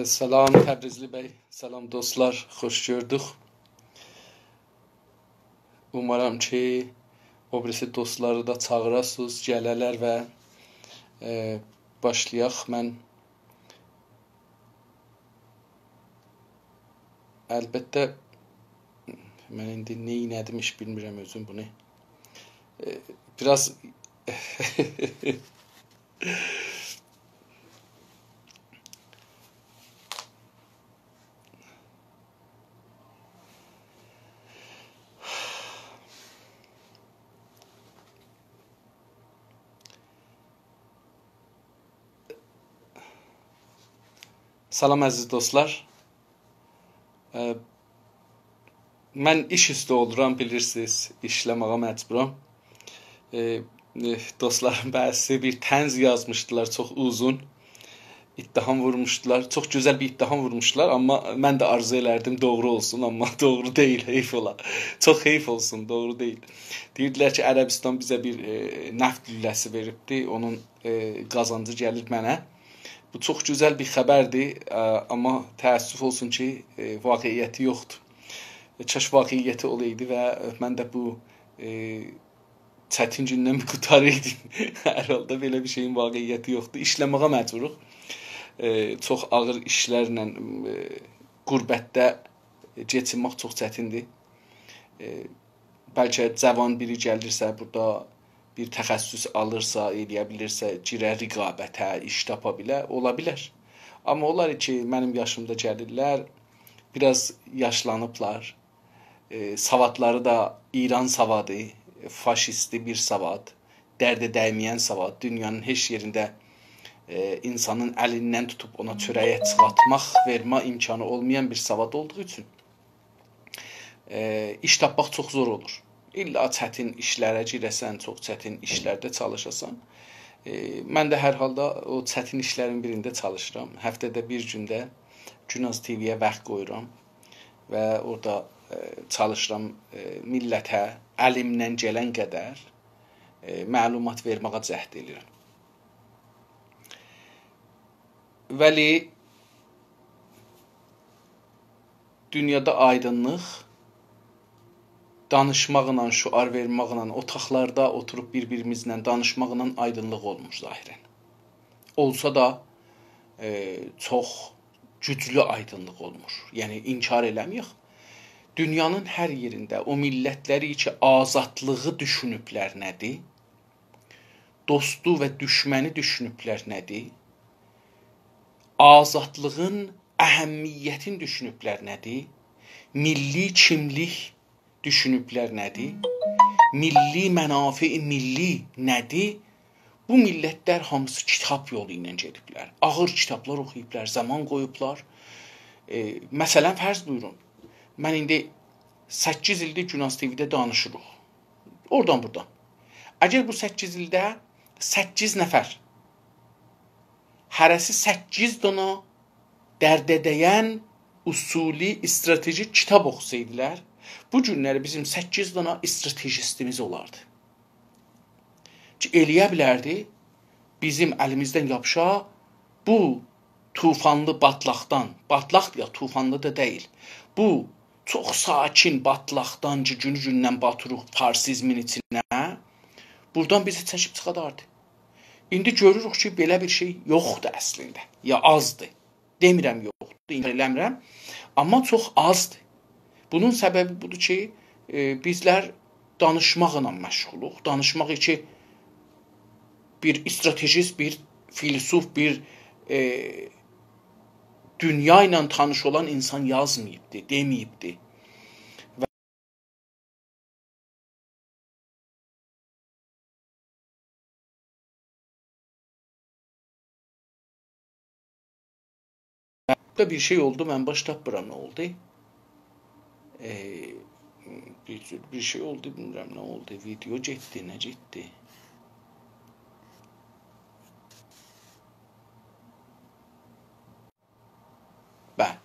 Salam Təbrizli bəy, salam dostlar, xoş gördük. Umaram ki, o birisi dostları da çağırasınız, gələlər və başlayaq. Mən əlbəttə mən indi neynədim iş bilmirəm özüm bunu. Biraz salam əziz dostlar. Mən iş üstü oluram, bilirsiniz, işləməyə məcburam. Dostlarım bəzisi bir tənz yazmışdılar, çox uzun. İttiham vurmuşdular, çox gözəl bir ittiham vurmuşdular, amma mən də arzu elərdim doğru olsun, amma doğru deyil, heyf ola. Çox heyf olsun, doğru deyil. Deyirdilər ki, Ərəbistan bizə bir neft lüləsi veribdi, onun qazancı gəlir mənə. Bu çox gözəl bir xəbərdir, amma təəssüf olsun ki, vaqiyyəti yoxdur. Kaş vaqiyyəti olaydı və mən də bu çətin gündən qurtaraydım. Hər halda belə bir şeyin vaqiyyəti yoxdur. İşləməyə məcburuq. Çox ağır işlərlə qürbətdə keçinmək çox çətindir. Bəlkə cavan biri gəlirsə, burada bir təxəssüs alırsa, eləyə bilirsə, girər rəqabətə, iş tapa bilər, ola bilər. Amma olar ki, mənim yaşımda gəlirlər, biraz yaşlanıblar, savadları da İran savadı, faşisti bir savad, dərdə dəyməyən savad, dünyanın heç yerində insanın əlindən tutub ona çörəyə çıxartmaq, vermə imkanı olmayan bir savad olduğu üçün iş tapmaq çox zor olur. İlla çətin işlərə girəsən, çox çətin işlərdə çalışasan. Mən də hər halda o çətin işlərin birində çalışıram. Həftədə bir gündə Günaz TV-yə vaxt qoyuram və orada çalışıram millətə əlimdən gələn qədər məlumat verməyə cəhd edirəm. Vəli dünyada aydınlıq danışmaqla, şüar verməklə, otaqlarda oturub bir-birimizlə danışmaqla aydınlıq olmuş zahirən. Olsa da çox güclü aydınlıq olmuş. Yəni inkar eləməyək. Dünyanın hər yerində o millətləri ki, azadlığı düşünüblər nədir? Dostu və düşməni düşünüblər nədir? Azadlığın əhəmiyyətini düşünüblər nədir? Milli kimlik düşünüblər nədir? Milli mənafi milli nədir? Bu millətlər hamısı kitab yolu ilə gediblər. Ağır kitablar oxuyublar, zaman qoyublar. Məsələn, fərz buyurun. Mən indi 8 ildir Günaz TV-də danışırıq. Oradan buradan. Əgər bu 8 ildə 8 nəfər hərəsi 8 dana dərdə dəyən usuli, stratejik kitab oxusaydılar, bu günləri bizim 8 dana stratejistimiz olardı. Ki, eləyə bilərdi, bizim əlimizdən yapışa bu tufanlı batlaqdan, batlaq ya tufanlı da deyil, bu çox sakin batlaqdan ki, günü-gündən batırıq farsizmin içinə, buradan bizi çəkib çıxadardı. İndi görürük ki, belə bir şey yoxdur əslində, ya azdır. Demirəm yoxdur, inkar eləmirəm, amma çox azdır. Bunun səbəbi budur ki, bizlər danışmaqla məşğuluq. Danışmaq ki, bir stratejist, bir filosof, bir dünya ilə tanış olan insan yazmayıbdır, deməyibdir. Və bir şey oldu, mən baş tapmıram nə oldu. Bir şey oldu, bilmirəm nə oldu. Video getdi, nə getdi? Bəli.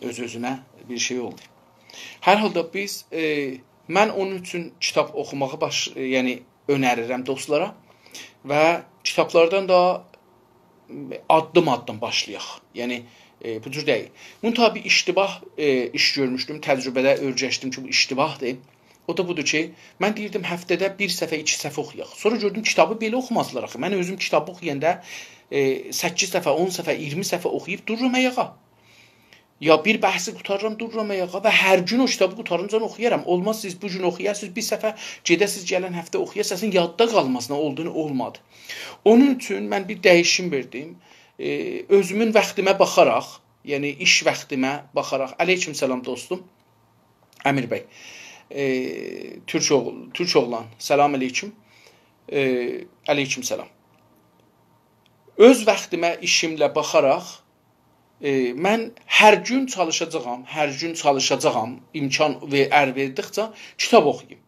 Öz-özünə bir şey oldu. Hər halda biz, mən onun üçün kitab oxumağı önərirəm dostlara və kitablardan da addım-addım başlayaq. Yəni bu cür deyil. Bunun tabi iştibah iş görmüşdüm, təcrübədə öyrəşdim ki, bu iştibahdır. O da budur ki, mən deyirdim həftədə bir səfə, 2 səfə oxuyaq. Sonra gördüm kitabı belə oxumazlar axı. Mən özüm kitabı oxuyanda 8 səfə, 10 səfə, 20 səfə oxuyub dururum ayağa. Ya bir bəhsi qutarıram, dururam ayağa və hər gün o kitabı qutarınca oxuyaram. Olmaz siz bu gün oxuyarsınız, bir səfə gedəsiz gələn həftə oxuyasınız, yadda qalmaz nə olduğunu olmadı. Onun üçün mən bir dəyişim verdim. Özümün vaxtimə baxaraq, yəni iş vaxtimə baxaraq, aleyküm salam dostum, Əmir bəy, Türk oğlan, salam aleyküm, aleyküm salam. Öz vaxtimə, işimlə baxaraq, mən hər gün çalışacağam, imkan verdikcə kitab oxuyayım.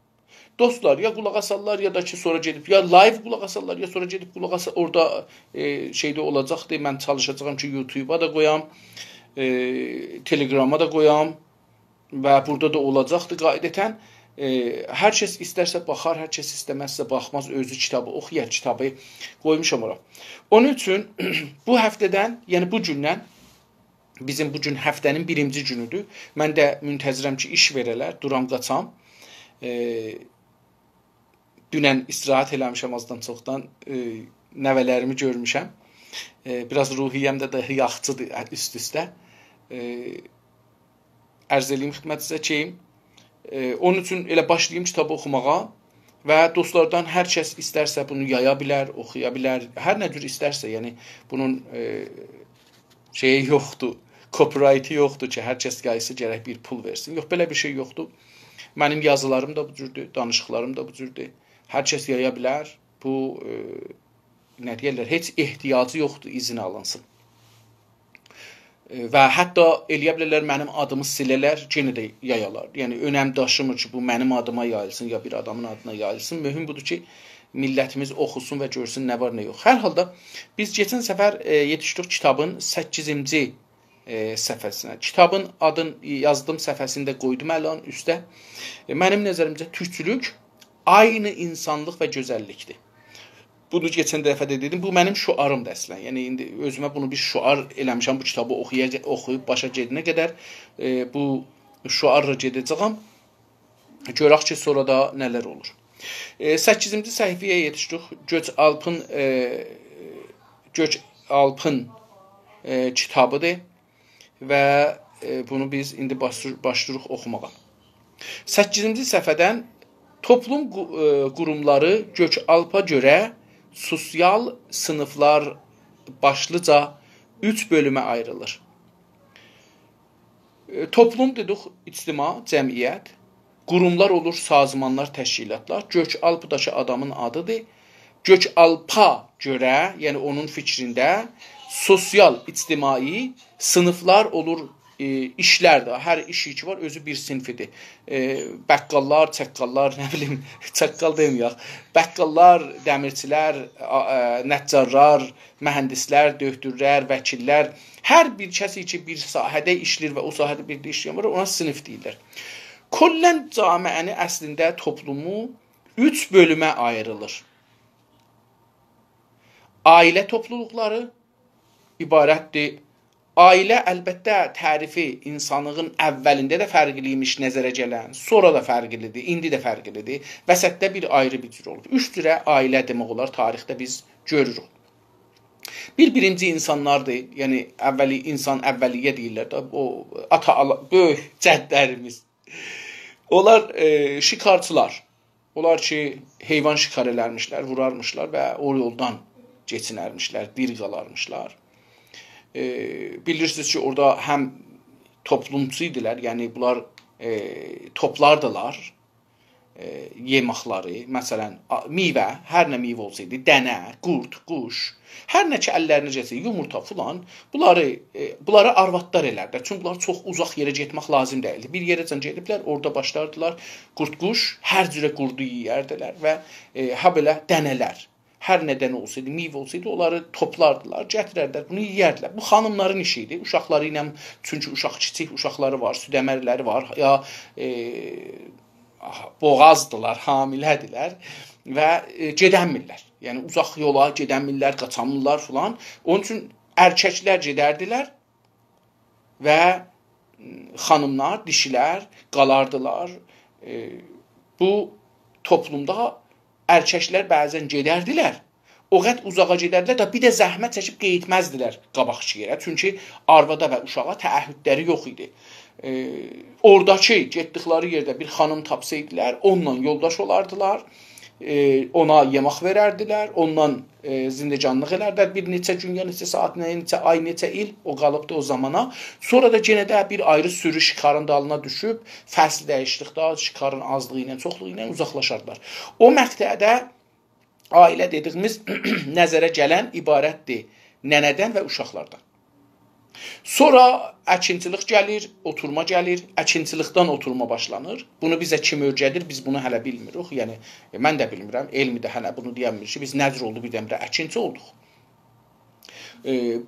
Dostlar ya qulaq asarlar ya da ki sonra gedib ya live qulaq asarlar ya sonra gedib qulaq asar. Orada şeydə olacaqdır. Mən çalışacağam ki YouTube-a da qoyam, Telegram-a da qoyam və burada da olacaqdır qaydətən. Hər kəs istərsə baxar, hər kəs istəməzsə baxmaz, özü kitabı oxuyar, kitabı qoymuşam ora. Onun üçün bu həftədən, yəni bu gündən, bizim bu gün həftənin birinci günüdür. Mən də müntəzirəm ki iş verələr, duram qaçam. Dünən istirahət eləmişəm azdan çoxdan, nəvələrimi görmüşəm. Biraz ruhiyyəm də yaxçıdır üst-üstə. Ərz eləyim xidmətinizə ki, onun üçün elə başlayayım kitabı oxumağa və dostlardan hər kəs istərsə bunu yaya bilər, oxuya bilər, hər nə cür istərsə, yəni bunun şeyi yoxdur, copyrighti yoxdur ki, hər kəs gəlsə gərək bir pul versin. Yox, belə bir şey yoxdur. Mənim yazılarım da bu cürdür, danışıqlarım da bu cürdür. Hər kəs yaya bilər. Bu, nə deyərlər, heç ehtiyacı yoxdur izin alınsın. Və hətta eləyə bilərlər mənim adımı silələr, yenə də yayalar. Yəni, önəm daşımır ki, bu mənim adıma yayılsın, ya bir adamın adına yayılsın. Mühüm budur ki, millətimiz oxusun və görsün nə var, nə yox. Hər halda, biz geçən səfər yetişdik kitabın 8-ci səhifəsinə. Kitabın adın yazdığım səhifəsində qoydum əlan üstə. Mənim nəzərimcə türkçülük aynı insanlıq və gözəllikdir. Bunu geçən dəfə də dedim, bu mənim şuarımdır əslən. Yəni, indi özümə bunu bir şuar eləmişəm, bu kitabı oxuyub başa gedinə qədər bu şuarla gedəcəyəm. Görək ki, sonra da nələr olur. 8-ci səhifəyə yetişdik. Göç Alpın kitabıdır və bunu biz indi başlayırıq oxumağa. 8-ci səhifədən toplum qurumları Gökalpa görə sosial sınıflar başlıca 3 bölümə ayrılır. Toplum dedik, ictima, cəmiyyət, qurumlar olur, sazmanlar, təşkilatlar. Gökalpdakı adamın adıdır. Gökalpa görə, yəni onun fikrində sosial, ictimai sınıflar olur, işlər də, hər iş ki var, özü bir sinfidir. Bəqqallar, çəqqallar, nə bilim, çəqqal deməyək, bəqqallar, dəmirçilər, nəccarlar, mühəndislər, döktürlər, vəkillər, hər bir kəsi ki bir sahədə işlir və o sahədə bir də işləyən var, ona sinif deyirlər. Kollən camiəni əslində toplumu 3 bölümə ayrılır. Ailə topluluqları ibarətdir. Ailə əlbəttə tərifi insanlığın əvvəlində də fərqliymiş nəzərə gələn, sonra da fərqlidir, indi də fərqlidir. Vəsətdə bir ayrı bir cür olur. 3 cürə ailə demək olar, tarixdə biz görürük. Birinci insanlardır, yəni insan əvvəliyyə deyirlər də, o böyük cəddlərimiz. Onlar şikarçılar. Onlar ki, heyvan şikar elərmişlər, vurarmışlar və o yoldan geçinərmişlər, bir qalarmışlar. Bilirsiniz ki, orada həm toplumçu idilər, yəni bunlar toplardılar yeməkləri, məsələn, meyvə, hər nə meyvə olsaydı, dənə, qurd, quş, hər nə ki əllərinə gəlsə, yumurta filan, bunları arvadlar elərlər. Çünki bunlar çox uzaq yerə getmək lazım deyildi. Bir yerəcən gediblər, orada başlardılar, qurd, quş, hər cürə qurdu yeyərdilər və ha belə dənələr. Hər nədən olsaydı, meyvə olsaydı, onları toplardılar, gətirərdilər, bunu yeyərdilər. Bu xanımların işi idi. Uşaqları ilə, çünki kiçik uşaqları var, südəmərləri var, ya boğazdılar, hamilədilər. və gedənmirlər. Yəni uzaq yola gedənmirlər, qaçanmirlər filan. Onun üçün erkəklər gedərdilər və xanımlar, dişilər qalardılar. Bu toplumda erkəklər bəzən gedərdilər. O qədər uzağa gedərdilər da bir də zəhmət çəkib qeytməzdilər qabaqçı yerə. Çünki arvada və uşağa təəhhüdləri yox idi. Oradakı getdikləri yerdə bir xanım tapsaydılar, onunla yoldaş olardılar, ona yemək verərdilər, ondan zindecanlıq edərdilər bir neçə gün, ya neçə saat, neçə ay, neçə il o qalıbdı o zamana. Sonra da yenə də bir ayrı sürü şikarın dalına düşüb, fəsl dəyişdikdə şikarın azlığı ilə, çoxluğu ilə uzaqlaşardılar. O məqtədə ailə dediyimiz nəzərə gələn ibarətdir nənədən və uşaqlardan. Sonra əkinçilik gəlir, oturma gəlir, əkinçilikdən oturma başlanır. Bunu bizə kim öyrədir, biz bunu hələ bilmirik. Yəni, mən də bilmirəm, elmi də hələ bunu deyəmir ki, biz nəcür oldu, bir dəmdə əkinçi olduq.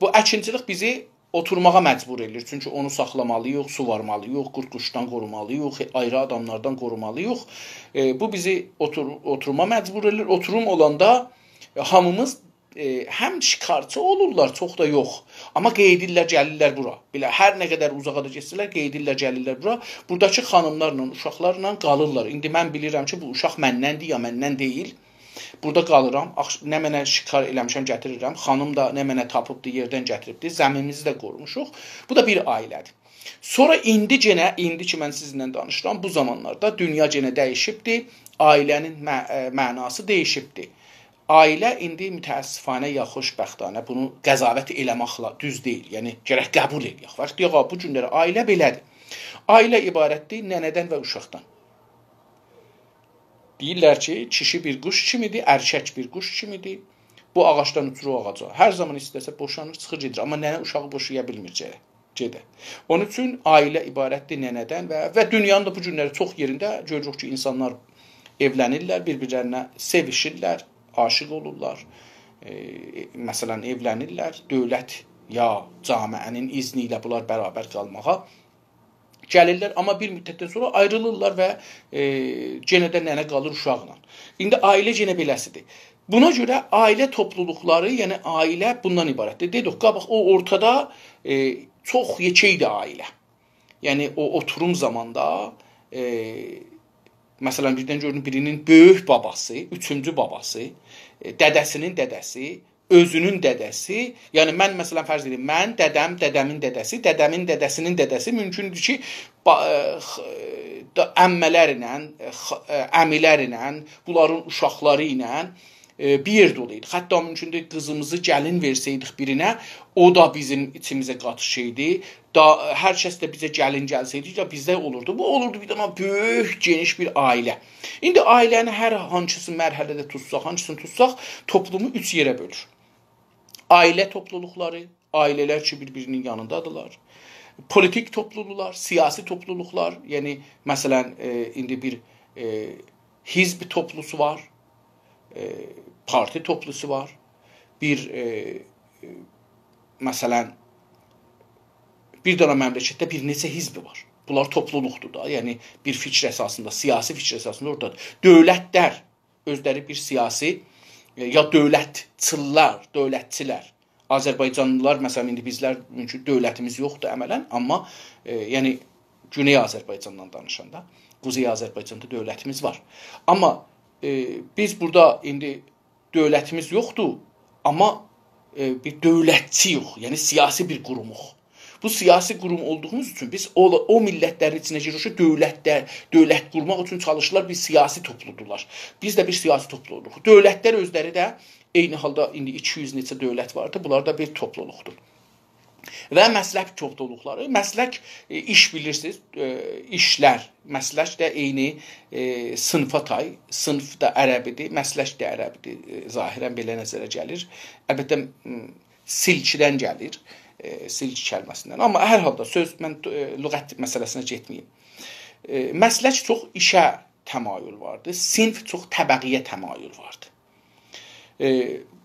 Bu əkinçilik bizi oturmağa məcbur edir. Çünki onu saxlamalıyıq, su varmalıyıq, qurd-quşdan qorumalıyıq, ayrı adamlardan qorumalıyıq. Bu bizi oturma məcbur edir. Oturum olanda hamımız həm şikarçı olurlar, çox da yox. Amma qeydirlər, gəlirlər bura. Belə hər nə qədər uzağa da geçsələr, qeydirlər, gəlirlər bura. Buradakı xanımlarla, uşaqlarla qalırlar. İndi mən bilirəm ki, bu uşaq məndəndir ya məndən deyil. Burada qalıram, nə mənə şikar eləmişəm, gətirirəm. Xanım da nə mənə tapıbdı, yerdən gətiribdi. Zəmimizi də qorumuşuq. Bu da bir ailədir. Sonra indi ki mən sizinlə danışıram, bu zamanlarda dünya yenə dəyişibdir. Ailənin mənası dəyişibdir. Ailə indi mütəəssifanə ya xoşbəxtanə bunu qəzavət eləməklə düz deyil. Yəni gərək qəbul edək. Vaxt yox, bu günlərə ailə belədir. Ailə ibarətdir nənədən və uşaqdan. Deyirlər ki, kişi bir quş kimidir, erkək bir quş kimidir. Bu ağacdan uçur o ağaca. Hər zaman istəsə boşanır, çıxır gedir. Amma nənə uşağı boşaya bilmir gedə. Onun üçün ailə ibarətdir nənədən və dünyanın da bu günləri çox yerində görürük ki, insanlar evlənirlər, bir-birlərinə sevişirlər, aşıq olurlar, məsələn, evlənirlər, dövlət ya camiənin izni ilə bunlar bərabər qalmağa gəlirlər, amma bir müddətdən sonra ayrılırlar və yenə də nənə qalır uşaqla. İndi ailə yenə beləsidir. Buna görə ailə topluluqları, yəni ailə bundan ibarətdir. Dedik, qabaq o ortada çox yekeydi ailə. Yəni o oturum zamanda məsələn, birdən görünür birinin böyük babası, üçüncü babası, dədəsinin dədəsi, özünün dədəsi, yəni mən məsələn fərz edirəm, mən dədəm, dədəmin dədəsi, dədəmin dədəsinin dədəsi mümkündür ki, əmmələrlə, əmilərlə, bunların uşaqları ilə bir yerdə olaydı. Hətta mümkündür qızımızı gəlin versəydik birinə, o da bizim içimizə qatışıydı. Hər kəs də bizə gəlin gəlsəydik də bizdə olurdu. Bu olurdu bir dənə böyük, geniş bir ailə. İndi ailəni hər hansısı mərhələdə tutsaq, hansısını tutsaq, toplumu 3 yerə bölür. Ailə topluluqları, ailələr ki, bir-birinin yanındadırlar. Politik topluluqlar, siyasi topluluqlar, yəni məsələn, indi bir hizb toplusu var, parti toplusu var, bir məsələn, bir dənə məmləkətdə bir neçə hizbi var. Bunlar topluluqdur da, yəni bir fikir əsasında, siyasi fikir əsasında oradadır. Dövlətlər, özləri bir siyasi, ya dövlətçilər, Azərbaycanlılar, məsələn, indi bizlər dövlətimiz yoxdur əmələn, amma yəni Güney Azərbaycandan danışanda, Quzey Azərbaycanda dövlətimiz var. Amma biz burada indi dövlətimiz yoxdur, amma bir dövlətçi yox, yəni siyasi bir qurumuq. Bu siyasi qurum olduğumuz üçün biz o millətlərin içinə giririk, dövlət qurmaq üçün çalışırlar, bir siyasi topludurlar. Biz də bir siyasi topluluq. Dövlətlər özləri də eyni halda indi 200 neçə dövlət vardı, bunlar da bir topluluqdur. Və məslək topluluqları, məslək iş bilirsiniz, işlər, məslək də eyni sınıfa tay, sınıf da ərəbidir, məslək də ərəbidir, zahirən belə nəzərə gəlir. Əlbəttə silkidən gəlir. Silki kəlməsindən. Amma hər halda söz, mən lüğət məsələsinə getməyim. Məslək çox işə təmayül vardı, sinf çox təbəqiyə təmayül vardı.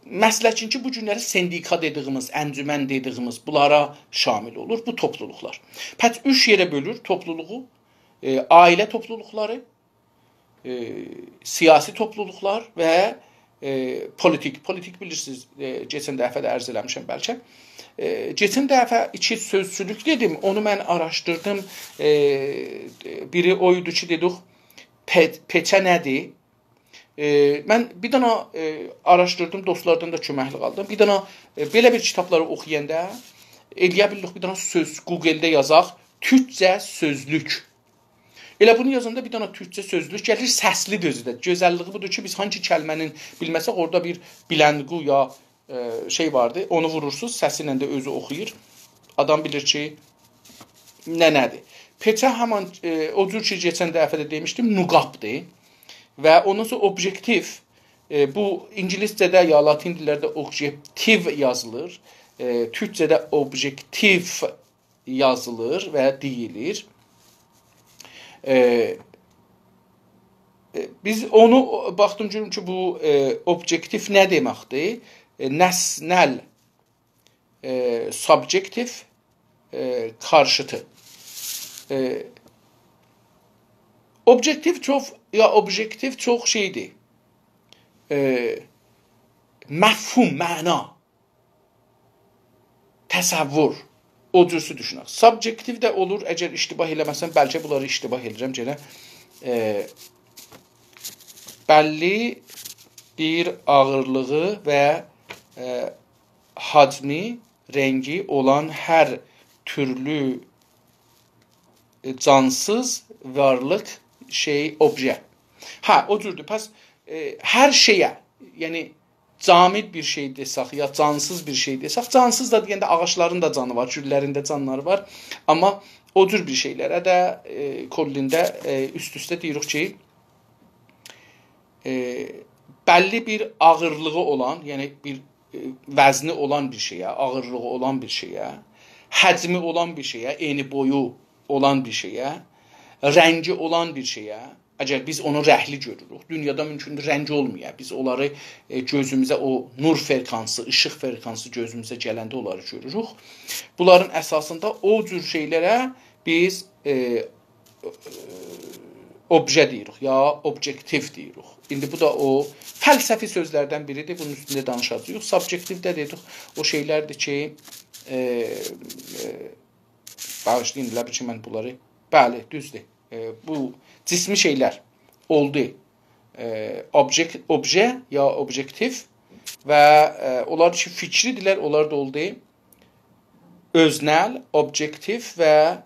Məsləkinki bu günləri sendika dediyimiz, əncümən dediyimiz bunlara şamil olur, bu topluluqlar. Pət 3 yerə bölür topluluğu, ailə topluluqları, siyasi topluluqlar və politik bilirsiniz, keçən dəfə də ərz eləmişəm bəlkə. Keçən dəfə iki sözcülük dedim, onu mən araşdırdım. Biri o idi ki, dedik, peçə nədir? Mən bir dana araşdırdım, dostlardan da köməklik aldım. Bir dana belə bir kitabları oxuyanda eləyə bildik, bir dana söz Google-də yazaq, türkcə sözlük. Elə bunu yazanda bir dana türkcə sözlük gəlir, səsli özü də. Gözəlliyi budur ki, biz hangi kəlmənin bilməsək, orada bir bilənqu ya şey vardı, onu vurursunuz, səsi ilə də özü oxuyur. Adam bilir ki, nədir. Peçə həman, o cür ki, keçən dəfə də demişdim, nuqabdır. Və ondan sonra objektiv, bu İngiliscədə ya Latin dillərdə objektiv yazılır. Türkcədə objektiv yazılır və deyilir. Biz onu baxdım görüm ki, bu objektiv nə deməkdir? Nəsnəl, subjektiv, qarşıtı. Objektiv çox şeydir. Məfhum, məna, təsəvvür. O cürsü düşünək. Subjektiv də olur, əgər iştibah eləməsən, bəlkə bunları iştibah eləyirəm genə. Bəlli bir ağırlığı və hacmi, rəngi olan hər türlü cansız varlıq, şey, obje. O cürdür. Pəs, hər şeyə, yəni, camid bir şey desək, ya cansız bir şey desək, cansız da deyəndə ağaçların da canı var, güllərində canları var. Amma o cür bir şeylərə də kollində üst-üstə deyirik ki, bəlli bir ağırlığı olan, yəni bir vəzni olan bir şeyə, ağırlığı olan bir şeyə, həcmi olan bir şeyə, eni boyu olan bir şeyə, rəngi olan bir şeyə, əgər biz onu rəhli görürük, dünyada mümkündür rəngi olmuyor. Biz onları gözümüzə, o nur frekansı, işıq frekansı gözümüzə gələndə onları görürük. Bunların əsasında o cür şeylərə biz obje deyirik, ya objektiv deyirik. İndi bu da o fəlsəfi sözlərdən biridir, bunun üstündə danışacağıq. Subjektivdə dedik, o şeylərdir ki, bağışlayın, elə bir ki, mən bunları, bəli, düzdür. Bu cismi şeylər oldu. Obje ya objektiv və onlar ki, fikridirlər, onlar da oldu. Öznəl, objektiv və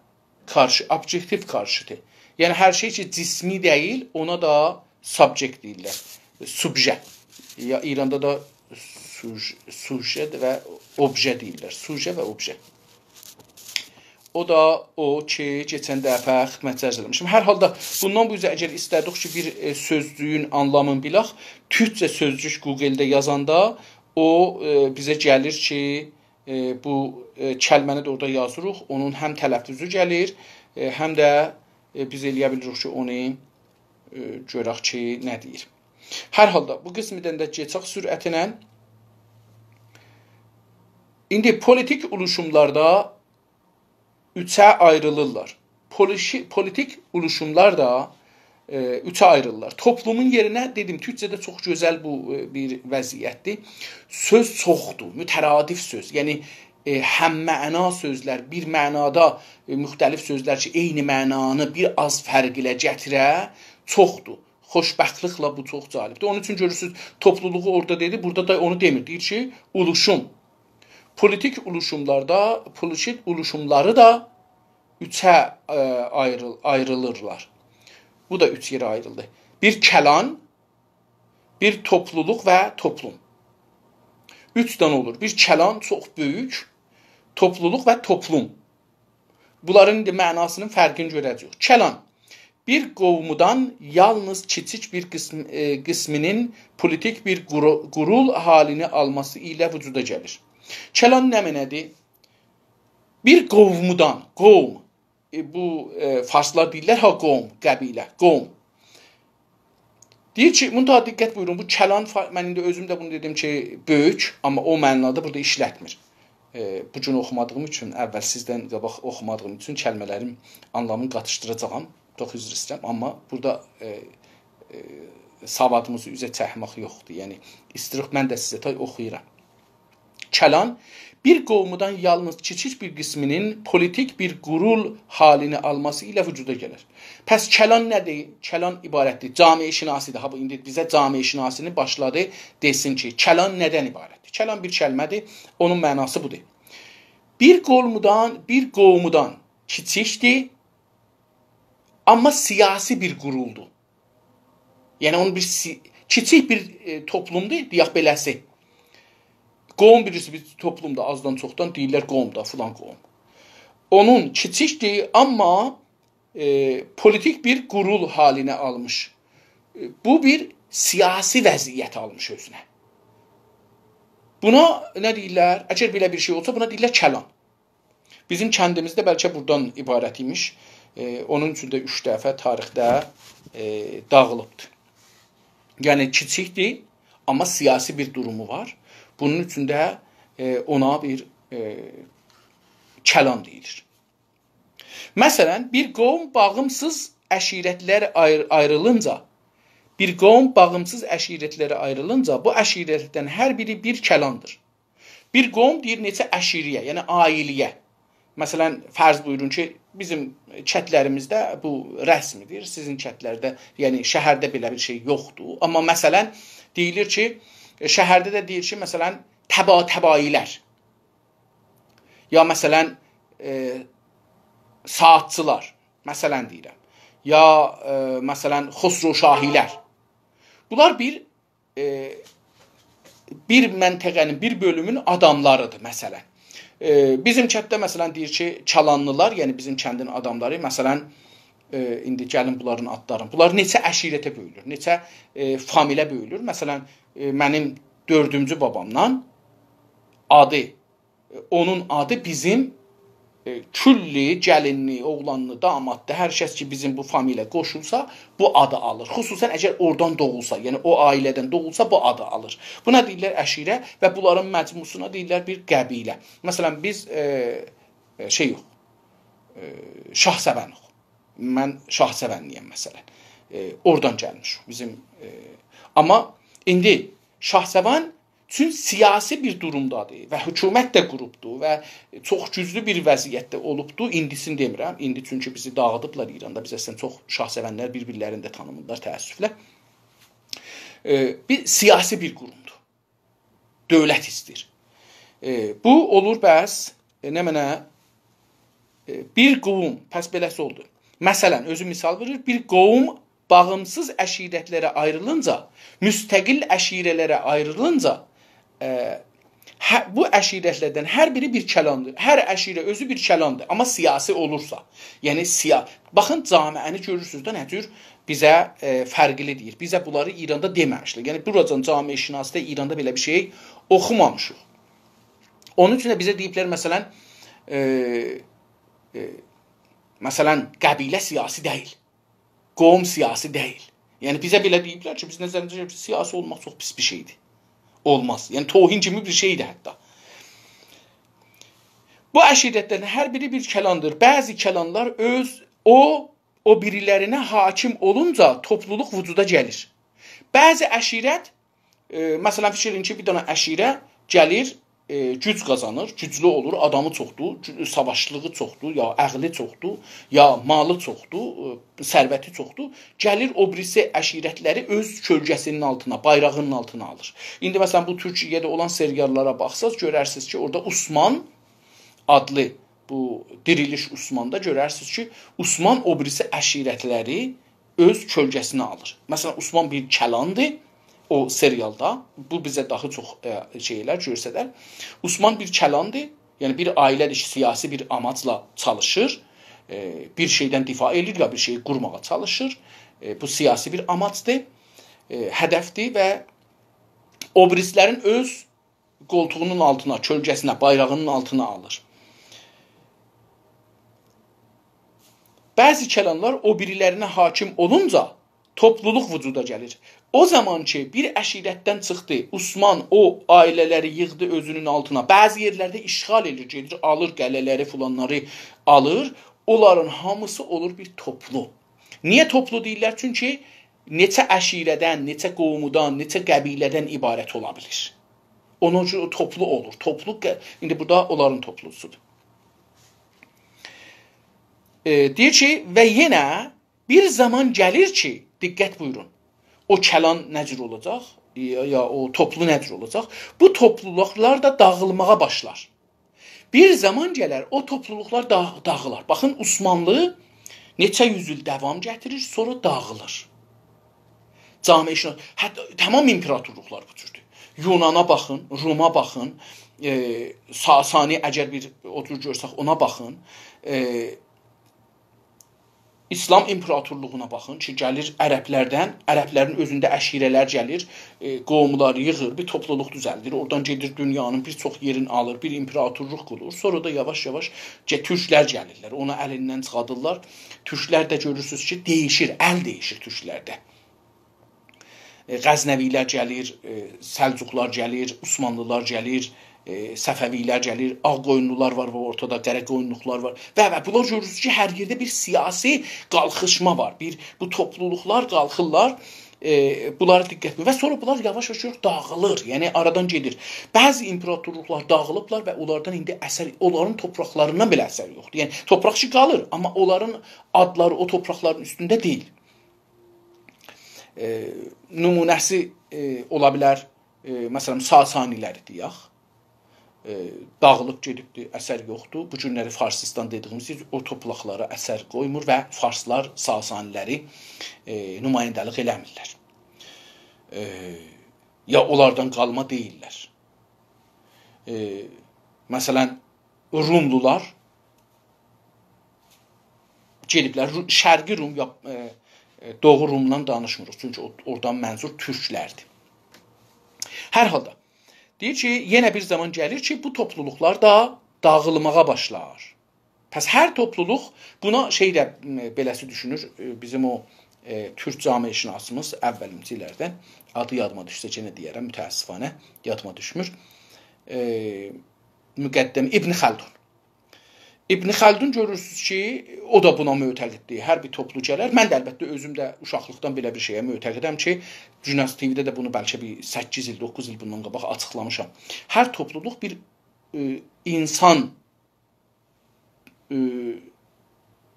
objektiv qarşıdır. Yəni, hər şey ki, cismi deyil, ona da subject deyirlər. Subje. Ya İranda da suje və obje deyirlər. Suje və obje. O da o ki, keçən dəfə xidmətçi ərz eləmişim. Hər halda, bundan bu üzrə əgər istədik ki, bir sözlüyün anlamını bilək, türkcə sözcük Google-də yazanda, o bizə gəlir ki, bu kəlməni də orada yazırıq, onun həm tələffüzü gəlir, həm də biz eləyə bilirik ki, onu görək ki, nə deyir. Hər halda, bu qismidən də keçək sürətinə. İndi politik oluşumlarda üçə ayrılırlar. Politik oluşumlar da üçə ayrılırlar. Toplumun yerinə, dedim, türkcədə çox gözəl bu bir vəziyyətdir. Söz çoxdur, mütəradif söz. Yəni, həmməna sözlər, bir mənada müxtəlif sözlər ki, eyni mənanı bir az fərq ilə gətirə, çoxdur. Xoşbəxtliklə bu çox cəlibdir. Onun üçün görürsünüz, topluluğu orada dedi, burada da onu demir. Deyir ki, oluşum. Politik oluşumları da üçə ayrılırlar. Bu da üç yerə ayrıldı. Bir kəlan, bir topluluq və toplum. Üç dənə olur. Bir kəlan çox böyük, topluluq və toplum. Bunların mənasının fərqini görəcəyik. Kəlan, bir qovmudan yalnız kiçik bir qisminin politik bir qurul halini alması ilə vücuda gəlir. Kəlan nə mənədir? Bir qovmudan, qovm, bu farslar deyirlər, qovm, qəbilə, qovm. Deyir ki, bunu da diqqət buyurun, bu kəlan, mən indi özüm də bunu dedim ki, böyük, amma o mənada burada işlətmir. Bu gün oxumadığım üçün, əvvəl sizdən qabaq oxumadığım üçün kəlmələrin anlamını qatışdıracağam, çox üzr istəyirəm, amma burada savadımızı üzə çəkmək yoxdur. Yəni istiriq mən də sizə tay oxuyuram. Kəlan bir qovmudan yalnız kiçik bir qisminin politik bir qurul halini alması ilə vücuda gəlir. Pəs kəlan nədir? Kəlan ibarətdir. Cami-i şinasidir. Ha bu indi bizə cami-i şinasini başladı desin ki, kəlan nədən ibarətdir? Kəlan bir kəlmədir. Onun mənası budur. Bir qovmudan kiçikdir, amma siyasi bir quruldur. Yəni onun kiçik bir toplumdur, deyək beləsi. Qovum birisi bir toplumda azdan çoxdan deyirlər qovumda, filan qovum. Onun kiçikdir, amma politik bir qurul haline almış. Bu bir siyasi vəziyyət almış özünə. Buna nə deyirlər? Əgər belə bir şey olsa buna deyirlər kəlan. Bizim kəndimizdə bəlkə buradan ibarət imiş. Onun üçün də 3 dəfə tarixdə dağılıbdır. Yəni kiçikdir, amma siyasi bir durumu var. Bunun üçün də ona bir kəlan deyilir. Məsələn, bir qovm bağımsız əşirətlərə ayrılınca, bu əşirətdən hər biri bir kəlandır. Bir qovm deyir neçə əşiriyə, yəni ailiyə. Məsələn, fərz buyurun ki, bizim kətlərimizdə bu rəsmidir. Sizin kətlərdə, yəni şəhərdə belə bir şey yoxdur. Amma məsələn, deyilir ki, şəhərdə də deyir ki, məsələn, təbailər. Ya məsələn, saatçılar, məsələn deyirəm. Ya məsələn, xosroşahilər. Bunlar bir məntəqənin, bir bölümün adamlarıdır, məsələn. Bizim kətdə məsələn deyir ki, Çalanlılar, yəni bizim kəndin adamları, məsələn, indi gəlin bunların adlarını. Bunlar neçə əşirətə bölünür, neçə familə bölünür. Məsələn, mənim 4-cü babamdan onun adı bizim külli, gəlinli, oğlanlı, damadlı, hər kəs ki bizim bu familə qoşulsa, bu adı alır. Xüsusən əgər oradan doğulsa, yəni o ailədən doğulsa, bu adı alır. Buna deyirlər əşirə və bunların məcmusuna deyirlər bir qəbilə. Məsələn, biz Şahsevənik. Mən Şahsevənliyəm məsələn. Oradan gəlmiş bizim. Amma indi Şahsevən üçün siyasi bir durumdadır və hökumət də qurubdur və çox güclü bir vəziyyətdə olubdur. İndisini demirəm. İndi çünki bizi dağıdıblar İranda. Biz əslən çox Şahsevənlər bir-birlərini də tanımırlar təəssüflə. Bir siyasi bir qurumdur. Dövlət istəyir. Bu olur bəs nə mənə bir qovum, pəs beləsi oldu. Məsələn, özü misal verir, bir qovum bağımsız əşirətlərə ayrılınca, müstəqil əşirələrə ayrılınca, bu əşirətlərdən hər biri bir kəlandır. Hər əşirə özü bir kəlandır, amma siyasi olursa. Yəni, baxın, camiəni görürsünüz də nə cür bizə fərqli deyir. Bizə bunları İranda deməmişlər. Yəni, buracan cami-i şinasidə İranda belə bir şey oxumamışıq. Onun üçün də bizə deyiblər, məsələn, qəbilə siyasi deyil. Qovm siyasi deyil. Yəni, bizə belə deyiblər ki, biz nəzərimizdə siyasi olmaq çox pis bir şeydir. Olmaz. Yəni, tohin kimi bir şeydir hətta. Bu əşirətlərin hər biri bir kəlandır. Bəzi kəlanlar o birilərinə hakim olunca topluluq vücuda gəlir. Bəzi əşirət, məsələn, fikrin ki, bir dənə əşirə gəlir, güc qazanır, güclü olur, adamı çoxdur, savaşçılığı çoxdur, ya əqli çoxdur, ya malı çoxdur, sərvəti çoxdur. Gəlir o birisi əşirətləri öz kölgəsinin altına, bayrağının altına alır. İndi məsələn bu Türkiyədə olan seriallara baxsaz, görərsiniz ki, orada Osman adlı bu diriliş Osmanda görərsiniz ki, Osman o birisi əşirətləri öz kölgəsinə alır. Məsələn, Osman bir kəlandır. O serialda, bu bizə daha çox şeylər görsədər. Osman bir kəlandır, yəni bir ailədir ki, siyasi bir amacla çalışır, bir şeydən difa edir ya bir şeyi qurmağa çalışır. Bu siyasi bir amacdır, hədəfdir və o birislərin öz qoltuğunun altına, kölgəsinə, bayrağının altına alır. Bəzi kəlanlar o birilərinə hakim olunca topluluq vücuda gəlir. O zaman ki, bir əşirətdən çıxdı, Osman o ailələri yığdı özünün altına, bəzi yerlərdə işğal edir, gedir, alır qələləri, filanları alır, onların hamısı olur bir toplu. Niyə toplu deyirlər? Çünki neçə əşirədən, neçə qovmudan, neçə qəbilədən ibarət ola bilir. Onun üçün o toplu olur. İndi burada onların toplusudur. Deyir ki, və yenə bir zaman gəlir ki, diqqət buyurun, o kəlan necür olacaq, ya o toplu necür olacaq? Bu topluluklar da dağılmağa başlar. Bir zaman gələr, o topluluklar dağılar. Baxın, Osmanlı neçə yüzyıl davam gətirir, sonra dağılır. Cami işinə, tamam imperatorluqlar bu cürdür. Yunana baxın, Roma baxın, Sasani əgər bir otur görsək ona baxın, İslam imperatorluğuna baxın ki, gəlir ərəblərdən, ərəblərin özündə əşirələr gəlir, qovumları yığır, bir topluluq düzəldir, oradan gedir dünyanın bir çox yerini alır, bir imperatorluq qurur, sonra da yavaş-yavaş türklər gəlirlər, onu əlindən çıxadırlar. Türklər də görürsünüz ki, değişir, əl değişir türklərdə. Qəznəvilər gəlir, Səlcuqlar gəlir, Osmanlılar gəlir, Səfəvilər gəlir, Ağqoyunlular var və ortada Qaraqoyunluqlar var. Və bunlar görürsünüz ki, hər yerdə bir siyasi qalxışma var. Bu topluluqlar qalxırlar, bunlara diqqət edin. Və sonra bunlar yavaş-yavaş dağılır, yəni aradan gedir. Bəzi imperatorluqlar dağılıblar və onlardan indi əsər, onların torpaqlarından belə əsər yoxdur. Yəni torpaq ki qalır, amma onların adları o torpaqların üstündə deyil. Nümunəsi ola bilər, məsələn, Sasaniləri deyək. Dağılıb gedibdir, əsər yoxdur. Bu günləri Farsistan dediyimiz o torpaqlara əsər qoymur və farslar Sasaniləri nümayəndəlik eləmirlər. Ya onlardan qalma deyirlər. Məsələn, Rumlular gediblər, Şərqi Rum, Doğu Rumdan danışmırıq, çünki oradan mənzur türklərdir. Hər halda, deyir ki, yenə bir zaman gəlir ki, bu topluluqlar da dağılmağa başlar. Pəs hər topluluq, buna də beləsi düşünür, bizim o türk camiəşinasımız əvvəlimci illərdən, adı yadıma düşsə yenə deyərəm, mütəəssifanə yadıma düşmür, müqəddəm İbn Xəldun. İbn Xəldun görürsünüz ki, o da buna mötəqiddir. Hər bir toplu gələr. Mən də əlbəttə özüm də uşaqlıqdan belə bir şeyə mötəqidəm ki, Günas TV-də də bunu bəlkə bir 8 il, 9 il bundan qabaq açıqlamışam. Hər topluluq bir insan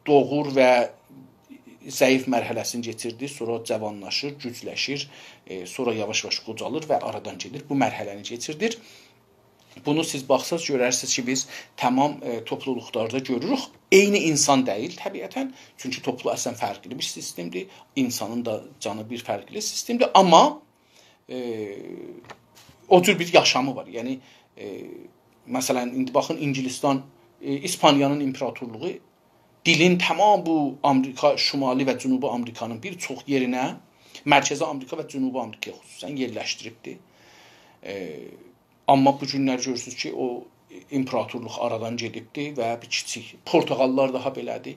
doğur və zəif mərhələsini keçirdi, sonra cavanlaşır, gücləşir, sonra yavaş-yavaş qocalır və aradan gedir. Bu mərhələni keçirdir. Bunu siz baxsaz görərsiniz ki, biz tamam topluluqlarda görürük. Eyni insan deyil təbiətən. Çünki toplu əslən fərqli bir sistemdir. İnsanın da canı bir fərqli sistemdir. Amma o cür bir yaşamı var. Yəni, məsələn, indi baxın, İngilistan, İspaniyanın imperatorluğu dilin tamam bu Amerika, Şimali və Cənubi Amerikanın bir çox yerinə, Mərkəzi Amerika və Cənubi Amerikaya xüsusən yerləşdiribdir. Amma bu günlər görürsünüz ki, o imperatorluq aradan gedibdir və bir kiçik. Portuğallar daha belədir.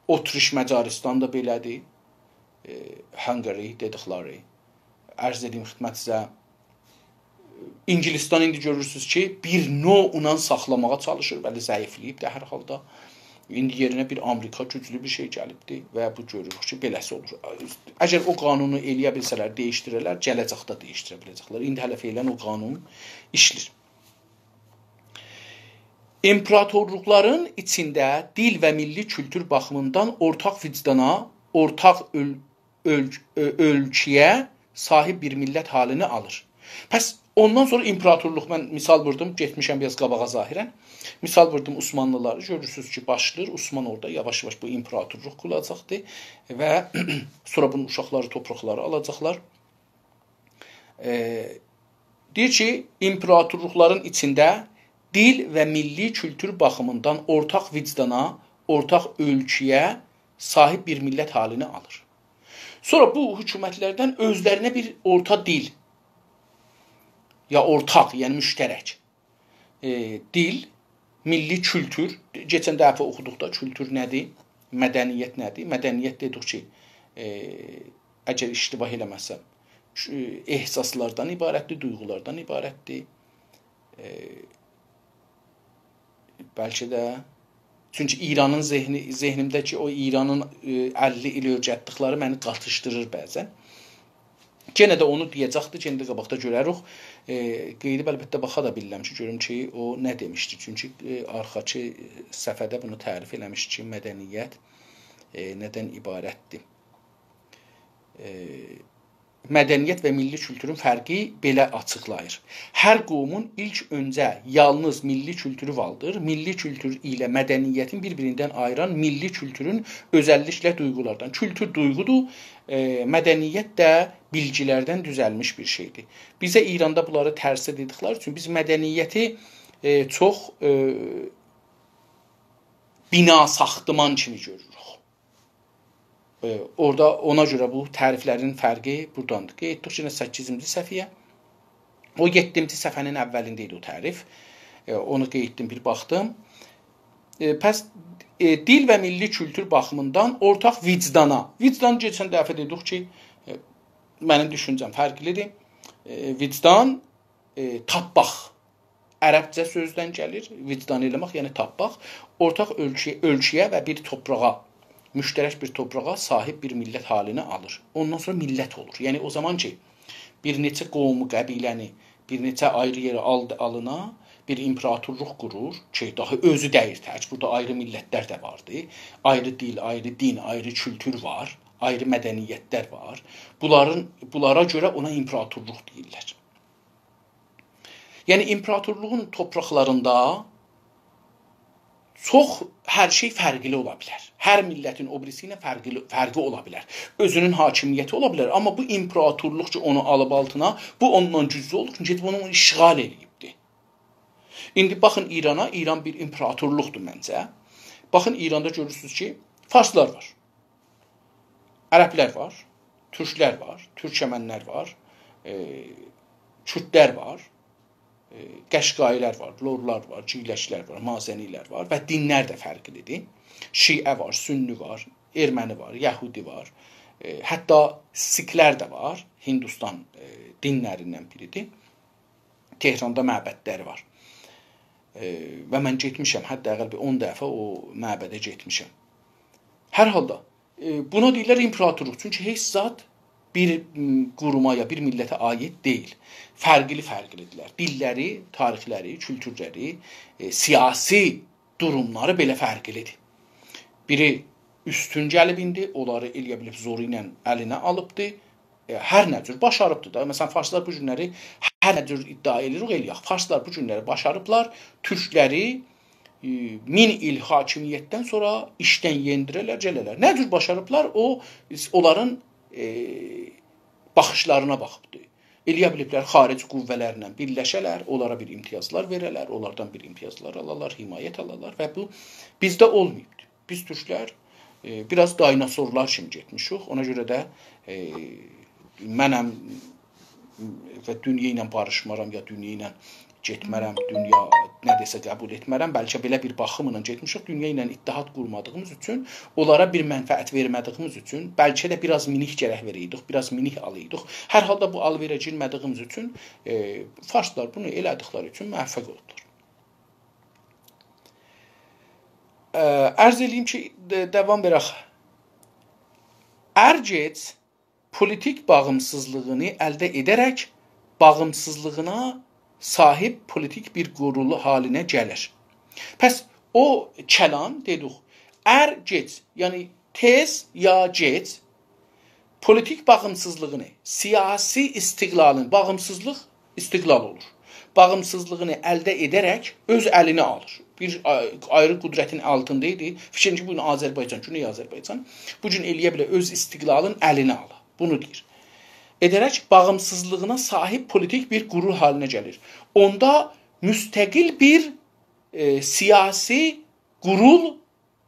Otriş, Məcaristan da belədir. Hungary dedikləri. Ərz edeyim xidmətinizə. İngilistan indi görürsünüz ki, bir növlə saxlamağa çalışır, bəli zəifləyib də hər halda. İndi yerinə bir Amerika güclü bir şey gəlibdir və bu görürük ki, beləsi olur. Əgər o qanunu eləyə bilsələr, dəyişdirələr, gələcəkdə dəyişdirə biləcəklər. İndi hələ feylən o qanun işlir. İmperatorluqların içində dil və milli kültür baxımından ortaq vicdana, ortaq ölçüyə sahib bir millət halini alır. Pəs ondan sonra imperatorluq, mən misal vurdum, getmişəm biraz qabağa zahirən. Misal vurdum Osmanlıları, görürsünüz ki, başlayır, Osman orada yavaş-yavaş bu imperatorluq quracaqdır və sonra bunun uşaqları, torpaqları alacaqlar. Deyir ki, imperatorluqların içində dil və milli kültür baxımından ortaq vicdana, ortaq ölçüyə sahib bir millət halini alır. Sonra bu hökumətlərdən özlərinə bir orta dil, ya ortaq, yəni müştərək dil, milli kültür, keçən dəfə oxuduqda kültür nədir, mədəniyyət nədir? Mədəniyyət dedik ki, əgər iştibah eləməsəm, ehsaslardan ibarətdir, duyğulardan ibarətdir. Bəlkə də Çünki İranın zehnimdəki o İranın 50 il öyrətdikləri məni qatışdırır bəzən. Yenə də onu deyəcəkdi, yenə də qabaqda görərik. Qeydib əlbəttə baxa da bilirəm ki, görüm ki, o nə demişdi. Çünki arxaçı səfədə bunu tərif eləmiş ki, mədəniyyət nədən ibarətdir? Mədəniyyət və milli kültürün fərqi belə açıqlayır. Hər qovumun ilk öncə yalnız milli kültürü vardır. Milli kültür ilə mədəniyyətin bir-birindən ayıran milli kültürün özəlliklə duyğulardan. Kültür duyğudur, mədəniyyət də bilgilərdən düzəlmiş bir şeydir. Bizə İranda bunları tərsə dedikləri üçün biz mədəniyyəti çox bina saxtıman kimi görürük. Orada ona görə bu təriflərin fərqi buradandır. Getdik yenə 8-ci səhifəyə. O 7-ci səhifənin əvvəlində idi o tərif. Onu qeydetdim, bir baxdım. Pəs dil və milli kültür baxımından ortaq vicdana. Vicdan keçən dəfə dedik ki, mənim düşüncəm fərqlidir. Vicdan tapmaq. Ərəbcə sözdən gəlir. Vicdan eləmək, yəni tapmaq. Ortaq ölçüyə və bir torpağa, müştərək bir torpağa sahib bir millət halini alır. Ondan sonra millət olur. Yəni o zaman ki, bir neçə qovmu, qəbiləni, bir neçə ayrı yerə alına, bir imperatorluq qurur ki, daha özü deyir tək. Burada ayrı millətlər də vardı. Ayrı dil, ayrı din, ayrı kültür var. Ayrı mədəniyyətlər var. Bunlara görə ona imperatorluq deyirlər. Yəni imperatorluğun torpaqlarında çox hər şey fərqli ola bilər. Hər millətin o birisi ilə fərqi ola bilər. Özünün hakimiyyəti ola bilər. Amma bu imperatorluq ki, onu alıb altına, bu ondan güclü olur. Çünki bunu işğal eləyibdir. İndi baxın İrana. İran bir imperatorluqdur məncə. Baxın İranda görürsünüz ki, farslar var. Ərəblər var. Türklər var. Türkəmənlər var. Kürdlər var. Qəşqailər var, lorlar var, ciyləşlər var, mazənilər var və dinlər də fərqlidir. Şiə var, sünni var, erməni var, yəhudi var, hətta siklər də var, Hindistan dinlərindən biridir. Tehranda məbədləri var və mən getmişəm, hətta əqəl bir 10 dəfə o məbədə getmişəm. Hər halda buna deyirlər imperatorluq, çünki heç zat bir quruma ya bir millətə aid deyil. Fərqlidirlər. Dilləri, tarixləri, kültürləri, siyasi durumları belə fərqlidir. Biri üstün gəlib indi, onları eləyə bilib zoru ilə əlinə alıbdır. Hər nə cür başarıbdır da. Məsələn, farslar bu günləri hər nə cür iddia edirik, eləyək. Farslar bu günləri başarıblar. Türkləri 1000 il hakimiyyətdən sonra işdən yendirələr, gələrlər. Nə cür başarıblar? O, onların baxışlarına baxıbdır. Eləyə biliblər, xarici qüvvələrlə birləşələr, onlara bir imtiyazlar verələr, onlardan bir imtiyazlar alarlar, himayət alarlar və bu bizdə olmayıbdır. Biz türklər biraz dinosorlar kimi getmişik. Ona görə də mənəm və dünya ilə barışmaram ya dünya ilə getmərəm, dünya nə desə qəbul etmərəm. Bəlkə belə bir baxımla getmişik, dünya ilə ittihad qurmadığımız üçün, onlara bir mənfəət vermədiyimiz üçün, bəlkə də biraz minik gərək verəydik, biraz minik alıydıq. Hər halda bu alverə girmədiyimiz üçün farslar bunu elədikləri üçün müvəffəq oldular. Ərz eləyim ki, davam verək. Ərgec politik bağımsızlığını əldə edərək bağımsızlığına sahib politik bir qurulu halinə gəlir. Pəs o kəlam dedik, gec, yəni tez ya gec politik bağımsızlığını, siyasi istiqlalın, bağımsızlıq istiqlal olur. Bağımsızlığını əldə edərək öz əlinə alır. Bir ayrı qüdrətin altında idi. Fikrin ki, bugün Azərbaycan, Güney Azərbaycan bu gün eləyə bilər öz istiqlalın əlinə alır. Bunu deyir. Edərək bağımsızlığına sahib politik bir qurul halinə gəlir. Onda müstəqil bir siyasi qurul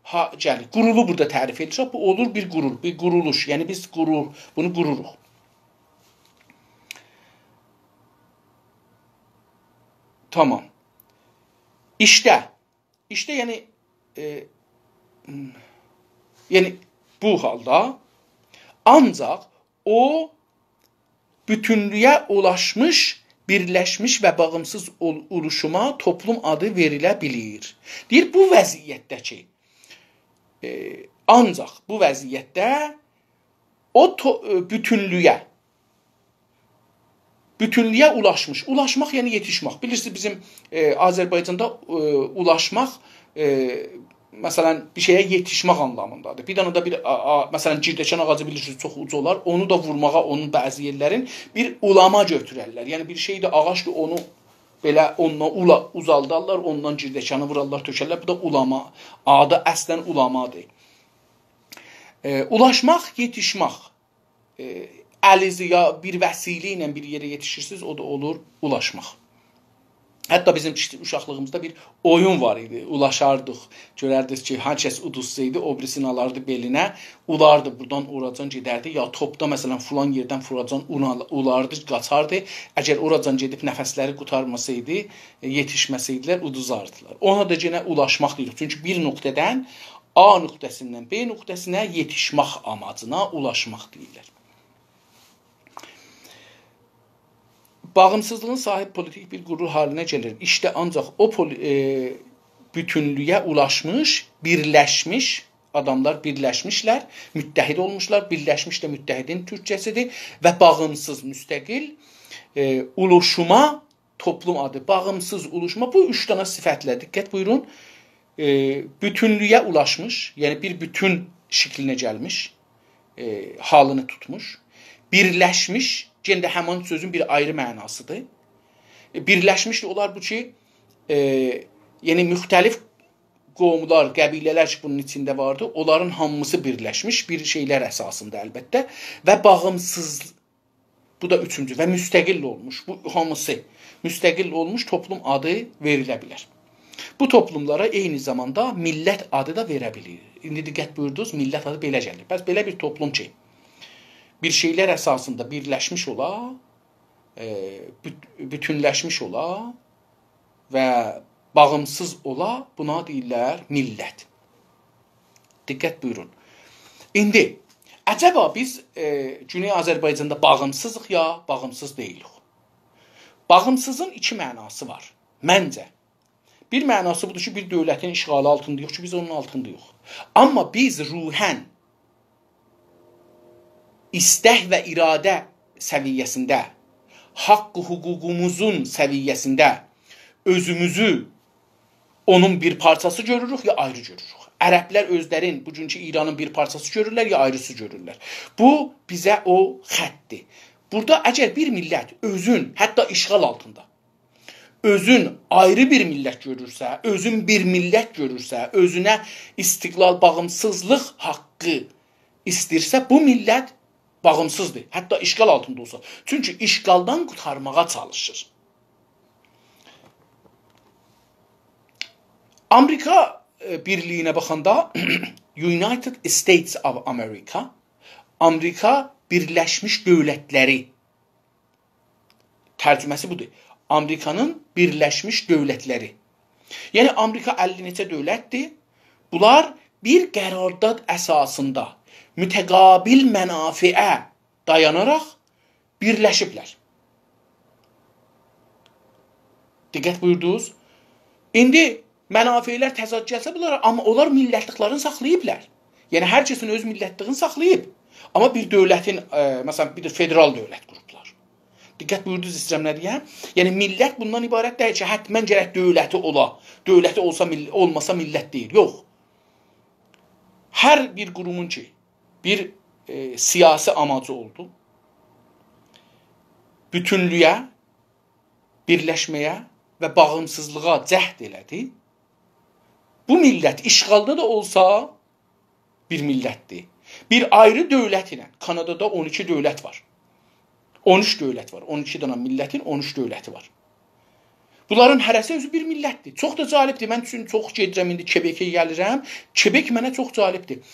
gəlir. Qurulu burada tərif edilir. Bu olur bir qurul, bir quruluş. Yəni biz bunu qururuq. Tamam. İşdə yəni bu halda ancaq o bütünlüyə ulaşmış, birləşmiş və bağımsız oluşuma toplum adı verilə bilir. Deyir, bu vəziyyətdəki Ancaq bu vəziyyətdə o bütünlüyə ulaşmaq yəni yetişmək. Bilirsiniz bizim Azərbaycanda ulaşmaq məsələn bir şeyə yetişmək anlamındadır. Bir dənə də məsələn girdəkan ağacı bilirsiniz çox uca olar. Onu da vurmağa onun bəzi yerlərin bir ulama götürərlər. Yəni bir şeydə ağacdır onu belə ondan uzaldarlar, ondan girdəkanı vurarlar, tökərlər. Bu da ulama. Adı əslən ulamadır. Ulaşmaq, yetişmək. Əlizi ya bir vəsilə ilə bir yerə yetişirsiniz, o da olur ulaşmaq. Hətta bizim uşaqlığımızda bir oyun var idi. Ulaşardıq. Görərdiniz ki, hər kəs uduzsaydı, o birisini alardı belinə, ulardı, buradan oracan gedərdi. Ya topda məsələn filan yerdən furacan ulardı, qaçardı. Əgər oracan gedib nəfəsləri qurtarmasaydı, yetişməsəydilər, uduzardılar. Ona da yenə ulaşmaq deyirik. Çünki bir nöqtədən A nöqtəsindən B nöqtəsinə yetişmək amacına ulaşmaq deyirlər. Bağımsızlığın sahib politik bir qürur haline gəlir. İşte ancaq o bütünlüyə ulaşmış, birləşmiş adamlar birləşmişlər, müttəhid olmuşlar. Birləşmiş də müttəhidin türkçəsidir və bağımsız, müstəqil uluşuma toplum adı. Bağımsız uluşma bu 3 dənə sifətlə diqqət buyurun. Bütünlüyə ulaşmış, yəni bir bütün şəklinə gəlmiş, halını tutmuş, birləşmiş, yenə də həmin sözün bir ayrı mənasıdır. Birləşmiş olar bu ki, yəni müxtəlif qovumlar, qəbilələr ki, bunun içində vardı, onların hamısı birləşmiş bir şeylər əsasında əlbəttə və bağımsız, bu da üçüncü və müstəqil olmuş, bu hamısı müstəqil olmuş toplum adı verilə bilər. Bu toplumlara eyni zamanda millət adı da verə bilir. İndi diqqət buyurdunuz, millət adı belə gəlir. Bəs belə bir toplum ki, bir şeylər əsasında birləşmiş ola, bütünləşmiş ola və bağımsız ola, buna deyirlər millət. Diqqət buyurun. İndi, əcəba biz Güney Azərbaycanda bağımsızıq ya bağımsız deyilik? Bağımsızın 2 mənası var, məncə. Bir mənası budur ki, bir dövlətin işğalı altındayıq ki, biz onun altındayıq. Amma biz ruhən, istək və iradə səviyyəsində, haqqı hüququmuzun səviyyəsində özümüzü onun bir parçası görürük ya ayrı görürük. Ərəblər özlərin bugünkü İranın bir parçası görürlər ya ayrısı görürlər. Bu bizə o xəttdir. Burada əgər bir millət özün, hətta işğal altında, özün ayrı bir millət görürsə, özün bir millət görürsə, özünə istiqlal, bağımsızlıq haqqı istirsə, bu millət bağımsızdır. Hətta işğal altında olsa. Çünki işğaldan qurtarmağa çalışır. Amerika birliyinə baxanda United States of America, Amerika Birləşmiş Dövlətləri tərcüməsi budur. Amerikanın Birləşmiş Dövlətləri. Yəni Amerika 50 neçə dövlətdir. Bunlar bir qərardad əsasında mütəqabil mənafiə dayanaraq birləşiblər. Diqqət buyurdunuz. İndi mənafiələr təzad gəlsə bunlar, amma onlar millətliklərini saxlayıblar. Yəni hər kəsin öz millətliğini saxlayıb. Amma bir dövlətin, məsələn, bir federal dövlət qurublar. Diqqət buyurdunuz istəyirəm nə deyəm? Yəni millət bundan ibarət deyil ki, həttəmən gərək dövləti ola. Dövləti olmasa millət deyil. Yox. Hər bir qurumun ki, bir siyasi amacı oldu. Bütünlüyə, birləşməyə və bağımsızlığa cəhd elədi. Bu millət işğalda da olsa bir millətdir. Bir ayrı dövlət ilə, Kanadada 12 dövlət var. 13 dövlət var. 12 dənə millətin 13 dövləti var. Bunların hərəsi özü bir millətdir. Çox da cəlibdir. Mən üçün çox gedirəm, indi Quebecə gəlirəm. Quebec mənə çox cəlibdir.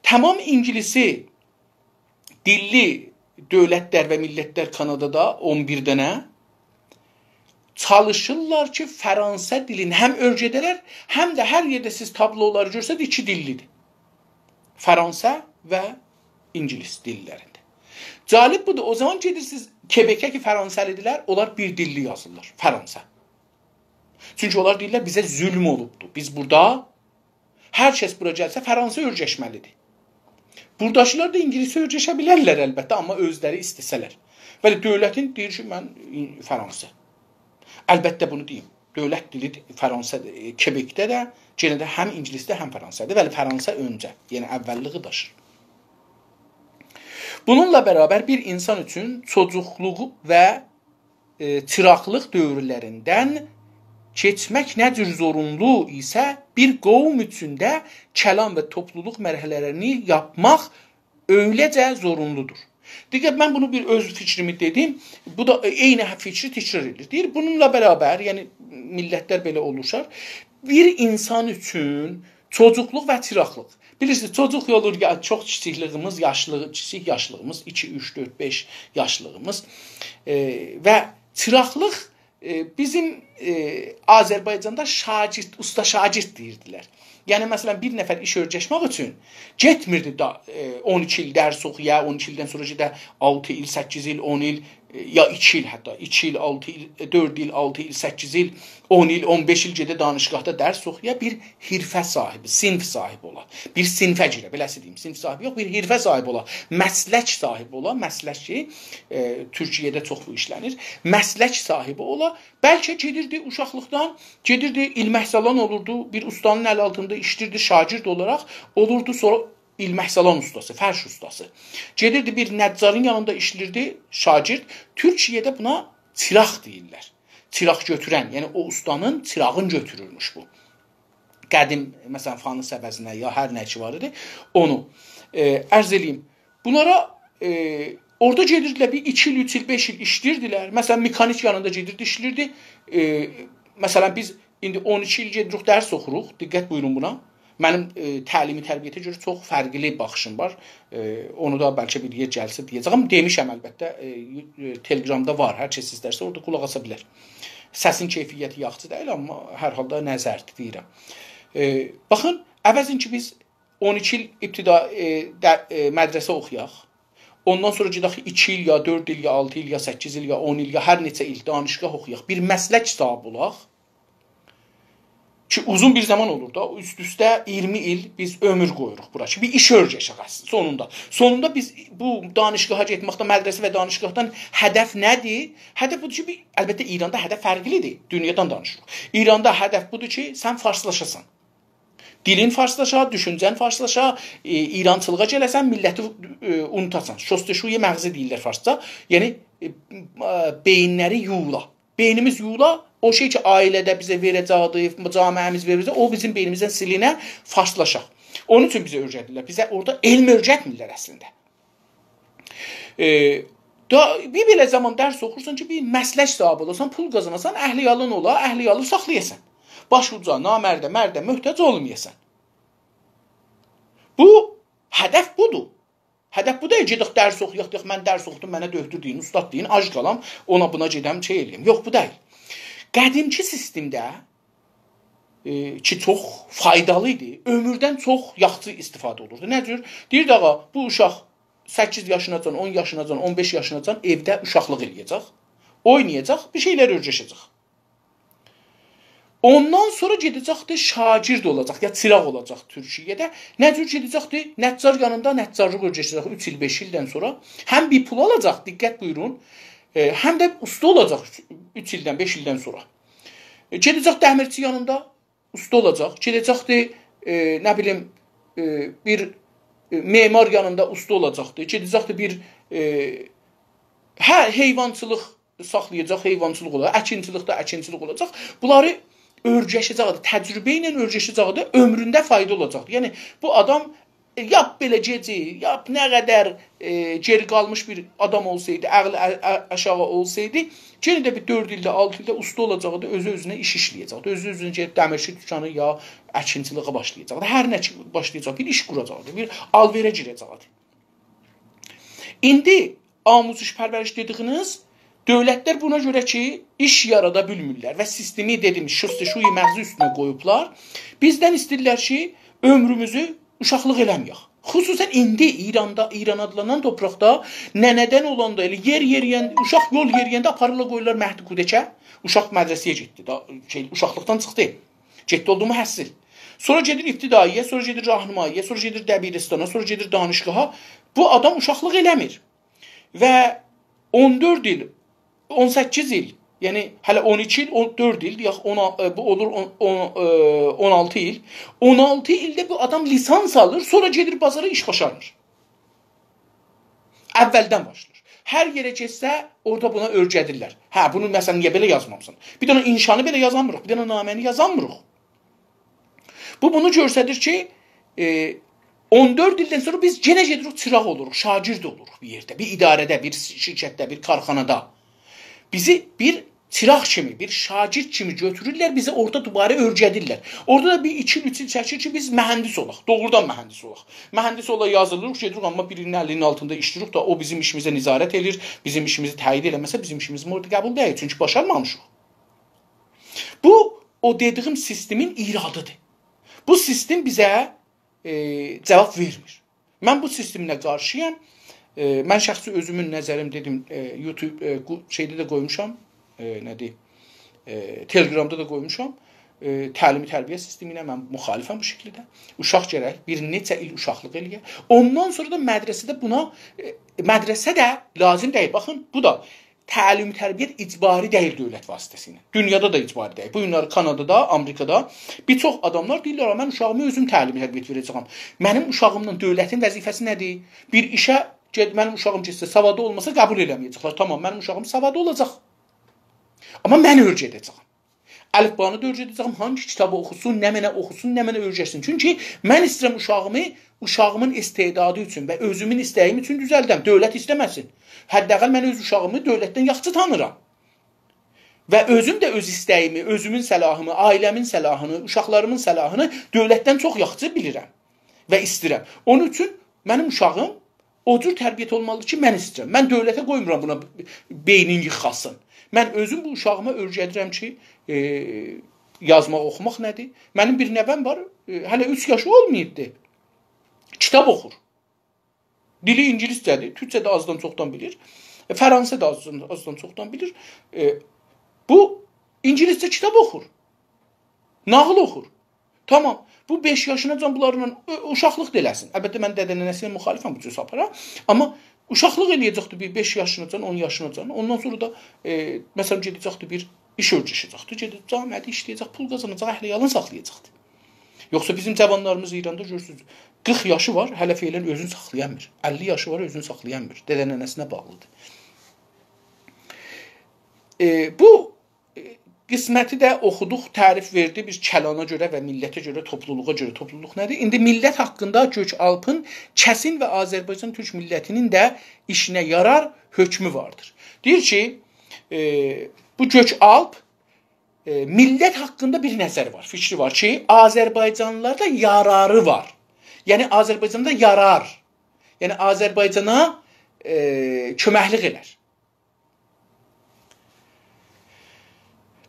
Tamam İngilisi dilli dövlətlər və millətlər Kanadada 11 dənə çalışırlar ki, Fransa dilini həm öyrədələr, həm də hər yerdə siz tabloları görsəd 2 dillidir. Fransa və İngilis dillərində. Cəlib budur. O zaman gedirsiniz Quebecə ki, Fransalıdilər, onlar bir dilli yazırlar. Fransa. Çünki onlar deyirlər, bizə zülm olubdur. Biz burada Hər kəs bura gəlsə Fransa öyrəşməlidir. Buradakılar da ingilis öyrəşə bilərlər əlbəttə, amma özləri istəsələr. Bəli, dövlətin deyir ki, mən Fransa. Əlbəttə bunu deyim. Dövlət dili Fransa, Quebecdə də, yenə də həm ingilisdə, həm Fransadır. Bəli, Fransa öncə, yəni əvvəlliyi daşır. Bununla bərabər bir insan üçün çocuqluğu və çıraqlıq dövrlərindən keçmək nə cür zorunlu isə bir qovm üçün də kəlam və topluluq mərhələlərini yapmaq öyləcə zorunludur. Diqqət, mən bunu bir öz fikrimi dedim. Bu da eyni fikri təkrar edir. Deyir, bununla bərabər, yəni millətlər belə oluşar. Bir insan üçün çocuqluq və çıraqlıq. Bilirsiniz, çocuq olur, çox kiçikliyimiz, kiçik yaşlığımız, 2, 3, 4, 5 yaşlığımız və çıraqlıq bizim Azərbaycanda şagird, usta şagird deyirdilər. Yəni, məsələn, bir nəfər iş öyrəşmək üçün getmirdi da 12 il dərs oxuya, 12 ildən sonra gedə 6 il, 8 il, 10 il, ya 2 il hətta, 2 il, 6 il, 4 il, 6 il, 8 il, 10 il, 15 il gedə danışqahda dərs oxuya, bir hirfə sahibi, sinf sahibi ola. Bir sinfə girə, beləsi deyim, sinf sahibi yox, bir hirfə sahibi ola, məslək sahibi ola, məslək ki, Türkiyədə çox bu işlənir, məslək sahibi ola, bəlkə gedirdi uşaqlıqdan, gedirdi ilməhsalan olurdu, bir ustanın əl altında işdirdi, şagird olaraq olurdu, sonra ilməhsalan ustası, fərş ustası. Gedirdi bir nəccarın yanında işlirdi, şagird. Türkiyədə buna çıraq deyirlər. Çıraq götürən, yəni o ustanın çırağını götürürmüş bu. Qədim, məsələn, fanus əvəzinə ya hər nə ki var idi, onu ərz eləyim. Bunlara orada gedirdilər, bir 2 il, 3 il, 5 il işlirdilər. Məsələn, mekanik yanında gedirdi, işlirdi. Məsələn, biz indi 12 il gedirik, dərs oxuruq, diqqət buyurun buna. Mənim təlimi, tərbiyyətə görə çox fərqli baxışım var. Onu da bəlkə bir yer gəlsə deyəcəm. Demişəm əlbəttə, Telegramda var. Hər kəs istərsə orada qulaq asa bilər. Səsin keyfiyyəti yaxşı deyil, amma hər halda nəzərdir deyirəm. Baxın, əvəzin ki biz 12 il ibtida mədrəsə oxuyaq. Ondan sonra gedək 2 il ya 4 il ya 6 il ya 8 il ya 10 il ya hər neçə il danışqah oxuyaq. Bir məslək sahibi olaq. Ki uzun bir zaman olur da, üst-üstə 20 il biz ömür qoyuruq bura ki, bir iş öyrəşək sonunda. Sonunda biz bu danışqaha getməkdə, mədrəsə və danışqahdan hədəf nədir? Hədəf budur ki, əlbəttə İranda hədəf fərqlidir, dünyadan danışırıq. İranda hədəf budur ki, sən farslaşasan. Dilin farslaşa, düşüncən farslaşa, İrançılığa gələsən, milləti unutasan. Şosteşuye məğzi deyirlər farsça. Yəni, beyinləri yuyula. Beynimiz yuyula. O şey ki, ailədə bizə verəcəkdir, camiəmiz verəcək, o bizim beynimizdən silinə, farslaşaq. Onun üçün bizə öyrədirlər. Bizə orada elm öyrətmirlər əslində. Bir belə zaman dərs oxursan ki, bir məslək sahibi olasan, pul qazanasan, əhliyalın ola, əhliyalı saxlayasan. Baş uca, namərdə, mərdə, möhtac olmayasan. Bu, hədəf budur. Hədəf bu deyil, gedək dərs oxuyaq, deyək, mən dərs oxudum, mənə döhdür deyin, ustad deyin, ac qalam, ona buna gedəm, şey eləyim. Yox, bu deyil. Qədimki sistemdə ki, çox faydalı idi, ömürdən çox yaxşı istifadə olurdu. Nə cür? Deyirdi, ağa, bu uşaq 8 yaşınacan, 10 yaşınacan, 15 yaşınacan evdə uşaqlıq eləyəcək, oynayacaq, bir şeylər öyrəşəcək. Ondan sonra gedəcəkdir, şagird olacaq, ya çıraq olacaq Türkiyədə. Nə cür gedəcəkdir? Nəccar yanında nəccarlıq öyrəşəcək 3 il, 5 ildən sonra. Həm bir pul alacaq, diqqət buyurun, həm də usta olacaq 3 ildən, 5 ildən sonra. Gedəcək dəmirçi yanında usta olacaq. Gedəcəkdir, nə bilim, bir memar yanında usta olacaqdır. Gedəcəkdir bir heyvançılıq saxlayacaq, heyvançılıq olacaq. Əkinçilikdə əkinçilik olacaq. Bunları öyrəşəcəkdir, təcrübə ilə öyrəşəcəkdir, ömründə fayda olacaqdır. Yəni, bu adam yap belə geci, yap nə qədər geri qalmış bir adam olsaydı, əqli aşağı olsaydı, yenə də bir 4 ildə, 6 ildə usta olacaqdı, özü-özünə iş işləyəcəkdi. Özü-özünə gedib dəmirçi dükanı ya əkinçiliyə başlayacaqdı. Hər nə başlayacaq, bir iş quracaqdı, bir alverə girəcəkdi. İndi amuzüş pərvəriş dediyiniz dövlətlər buna görə ki, iş yarada bilmirlər və sistemi dedim, şuy məğzi üstünə qoyublar. Bizdən istəyirlər ki, ömrümüzü uşaqlıq eləməyək. Xüsusən indi İran adlanan torpaqda nənədən olanda elə yer yeriyəndə, uşaq yol yeriyəndə aparırlar qoyurlar Məhdi Qudəkə. Uşaq mədrəsəyə getdi. Uşaqlıqdan çıxdı. Getdi olduğumu həssil. Sonra gedir ibtidaiyə, sonra gedir rahnimaiyə, sonra gedir dəbiristana, sonra gedir danışgaha. Bu adam uşaqlıq eləmir. Və 14 il, 18 il, yəni hələ 12 il, 14 il, yax bu olur 16 il. 16 ildə bu adam lisans alır, sonra gedir bazara iş başarır. Əvvəldən başlar. Hər yerə getsə, orada buna öyrədirlər. Hə, bunu məsələn niyə belə yazmamısan? Bir dənə inşanı belə yazamırıq, bir dənə naməni yazamırıq. Bu bunu göstərir ki, 14 ildən sonra biz yenə gedirik çıraq oluruq, şagird oluruq bir yerdə, bir idarədə, bir şirkətdə, bir karxanada. Bizi bir çıraq kimi, bir şagird kimi götürürlər, bizi orada dubarə öyrədirlər. Orada da bir 2 il, 3 il çəkir ki, biz mühəndis olaq, doğrudan mühəndis olaq. Mühəndis olaq yazılırıq, gedirik, amma birinin əlinin altında işləyirik da, o bizim işimizə nizarət edir, bizim işimizi təyid eləməsə, bizim işimiz orada qəbul deyil, çünki başarmamışıq. Bu, o dediyim sistemin iradıdır. Bu sistem bizə cavab vermir. Mən bu sisteminə qarşıyam. Mən şəxsi özümün nəzərim dedim, YouTube şeydə də qoymuşam, Telegramda da qoymuşam. Təlimi tərbiyə sisteminə mən müxalifəm bu şəkildə. Uşaq gərək bir neçə il uşaqlıq eləyə. Ondan sonra da mədrəsədə buna, mədrəsə də lazım deyil. Baxın, bu da təlim tərbiyyət icbari deyil dövlət vasitəsilə. Dünyada da icbari deyil. Bu günləri Kanadada, Amerikada bir çox adamlar deyirlər, mən uşağımı özüm təlim tərbiyyət verəcəyəm. Mənim uşağımla dövlətin vəzifəsi nədir? Bir işə mənim uşağım getsə, savadlı olmasa qəbul eləməyəcəklər. Tamam, mənim uşağım savadlı olacaq. Amma mən öyrədəcəm. Əlifbanı da öyrədəcəm, hangi kitabı oxusun, nə mənə oxusun, nə mənə öyrətsin. Çünki mən istəyirəm uşağımın istedadı üçün və özümün istəyim üçün düzəldəm. Dövlət istəməsin. Həddəqəl mən öz uşağımı dövlətdən yaxşı tanıram. Və özüm də öz istəyimi, özümün səlahımı, ailəmin səlahını, uşaqlarımın səlahını dövlətdən çox yaxşı bilirəm və istəyirəm. Onun üçün mənim uşağım o cür tərbiyyət olmalıdır ki, mən istəyirəm. Mən dövlətə qoymuram buna beynin yıxasın. Mən özüm bu uşağıma öyrədirəm ki, yazmaq, oxumaq nədir? Mənim bir nəvəm var, hələ 3 yaşı olmayıbdır. Kitab oxur. Dili ingiliscədir, türkçə də azdan çoxdan bilir. Fəransə də azdan çoxdan bilir. Bu ingiliscə kitab oxur. Nağıl oxur. Tamam. Bu 5 yaşınacan bunlarla uşaqlıq da eləsin. Əlbəttə mən dədə-nənəsinə müxalifəm bu cür sapara. Amma uşaqlıq eləyəcəkdir bir 5 yaşınacan, 10 yaşınacan. Ondan sonra da məsələn gedəcəkdir bir iş öyrəşəcəkdir. Gedib cəmiyyətdə işləyəcək, pul qazanacaq, əhli-yalan saxlayacaqdır. Yoxsa bizim cavanlarımız İranda görürsünüz, 40 yaşı var, hələ feylən özünü saxlayanmır. 50 yaşı var, özünü saxlayanmır. Dədə-nənəsinə bağlıdır. Bu qisməti də oxuduq, tərif verdi bir kəlana görə və millətə görə, topluluğa görə. Topluluq nədir? İndi millət haqqında Gökalpın kəsin və Azərbaycan Türk millətinin də işinə yarar hökmü vardır. Deyir ki, bu Gökalp millət haqqında bir nəzər var, fikri var ki, Azərbaycanlılarda yararı var. Yəni Azərbaycanda yarar. Yəni Azərbaycana köməklik elər.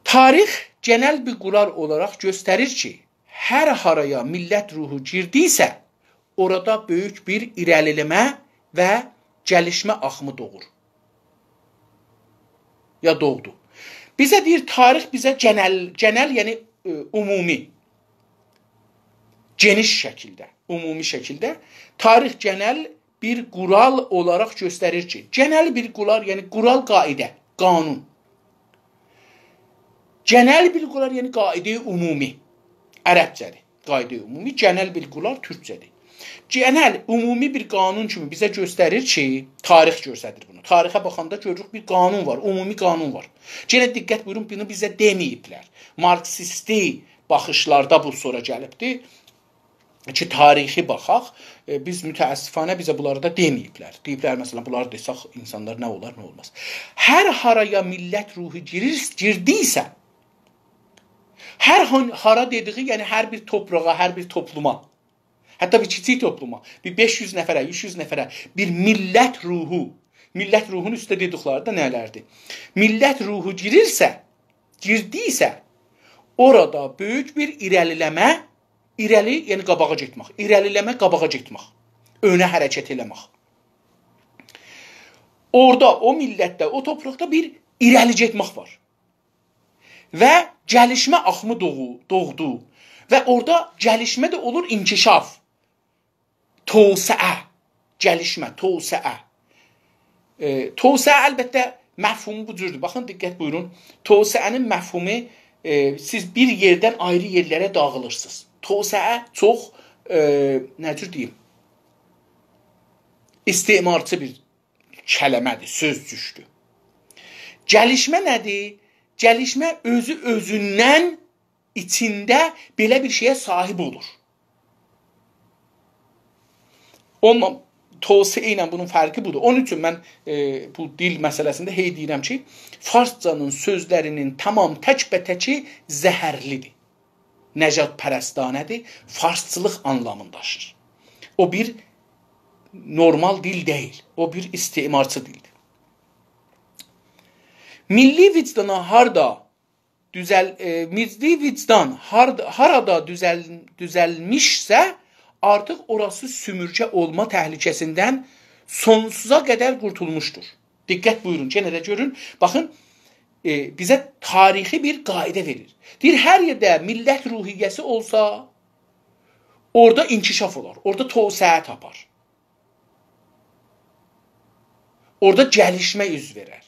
Tarix genel bir kural olarak gösterir ki, her haraya millet ruhu girdiysə, orada büyük bir irəlileme ve gelişme axımı doğur. Ya doğdu. Bize deyir, tarix bize genel yani umumi, geniş şekilde, umumi şekilde tarix genel bir kural olarak gösterir ki, genel bir kural yani kural qaide, kanun. Genel bilgiler yani qaide-i umumi. Ərəbcədir. Qaide-i umumi, genel bilgiler Türkçədir. Genel, umumi bir qanun kimi bizə göstərir ki, tarix göstərir bunu. Tarixə baxanda görürük bir qanun var, umumi qanun var. Yenə diqqət buyurun, bunu bizə deməyiblər. Marksisti baxışlarda bu sonra gəlibdir ki, tarixi baxaq. Biz mütəəssifanə bizə bunları da deməyiblər. Deyiblər, məsələn, bunları desək, insanlar nə olar, nə olmaz. Hər haraya millət ruhu girdiysə, hər hara dediği, yəni hər bir toprağa, hər bir topluma, hətta bir kiçik topluma, bir 500 nəfərə, 300 nəfərə bir millət ruhun üstə dedikləri da nələrdir? Millət ruhu girdiysə, orada böyük bir irəliləmə, irəli, yəni qabağa getmək, irəliləmə, qabağa getmək, önə hərəkət eləmək. Orada, o millətdə, o topraqda bir irəli getmək var. Və gəlişmə axımı doğdu. Və orada gəlişmə də olur, inkişaf. Tövsəə. Gəlişmə, tövsəə. Tövsəə əlbəttə məfhumu bu cürdür. Baxın, diqqət buyurun. Tövsəənin məfhumu siz bir yerdən ayrı yerlərə dağılırsınız. Tövsəə çox, nə cür deyim, istimarçı bir kələmədir, sözdüşdür. Gəlişmə nədir? Gəlişmə özü özündən içində belə bir şeyə sahib olur. Onunla, tövsiyə ilə bunun fərqi budur. Onun üçün mən bu dil məsələsində hey deyirəm ki, farscanın sözlərinin tamam tək-bətəki zəhərlidir. Nəcat pərəstanədir, farsçılıq anlamındaşır. O bir normal dil deyil, o bir istimarçı dildir. Milli vicdana milli vicdan harada düzəlmişsə, artıq orası sümürcə olma təhlükəsindən sonsuza qədər qurtulmuşdur. Diqqət buyurun, yenə də görün. Baxın, bizə tarixi bir qayda verir. Deyir, hər yerdə millət ruhiyyəsi olsa, orada inkişaf olar, orada tövsəə tapar. Orada gəlişmə üz verər.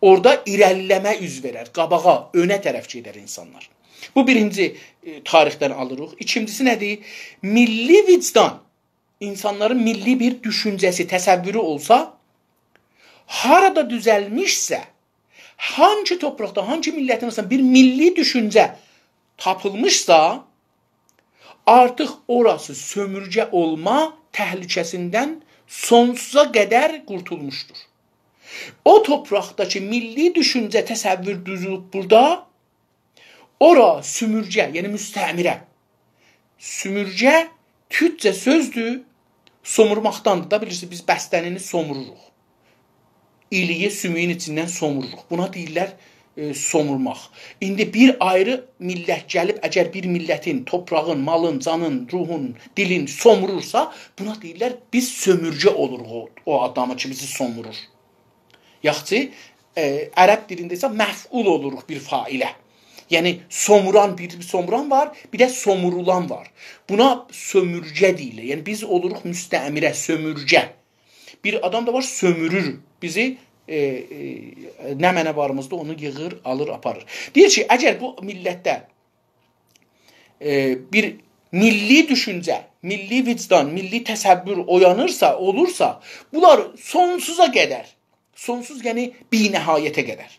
Orada irəliləmə üz verər, qabağa, önə tərəf gedər insanlar. Bu birinci tarixdən alırıq. İkincisi nədir? Milli vicdan, insanların milli bir düşüncəsi, təsəvvürü olsa, harada düzəlmişsə, hangi toprakda, hangi millətin arasında bir milli düşüncə tapılmışsa, artıq orası sömürcə olma təhlükəsindən sonsuza qədər qurtulmuşdur. O toprakdakı milli düşüncə təsəvvür düzülüb burada, ora sümürcə, yəni müstəmirə. Sümürcə türkcə sözdür, somurmaqdandır da, bilirsiniz, biz bəstənini somururuq. İliyi sümüyün içindən somururuq. Buna deyirlər somurmaq. İndi bir ayrı millət gəlib, əgər bir millətin, toprağın, malın, canın, ruhun, dilin somurursa, buna deyirlər, biz sömürcə oluruq o adamı ki, bizi somurur. Yaxçı, ərəb dilində isə məf'ul oluruq bir failə. Yəni, bir somuran var, bir də somurulan var. Buna sömürcə deyilir. Yəni, biz oluruq müstəmirə, sömürcə. Bir adam da var, sömürür. Bizi nə mənə varımızda onu yığır, alır, aparır. Deyir ki, əgər bu millətdə bir milli düşüncə, milli vicdan, milli təsəvvür oyanırsa, olursa, bunlar sonsuza qədər, sonsuz yəni binəhayətə qədər,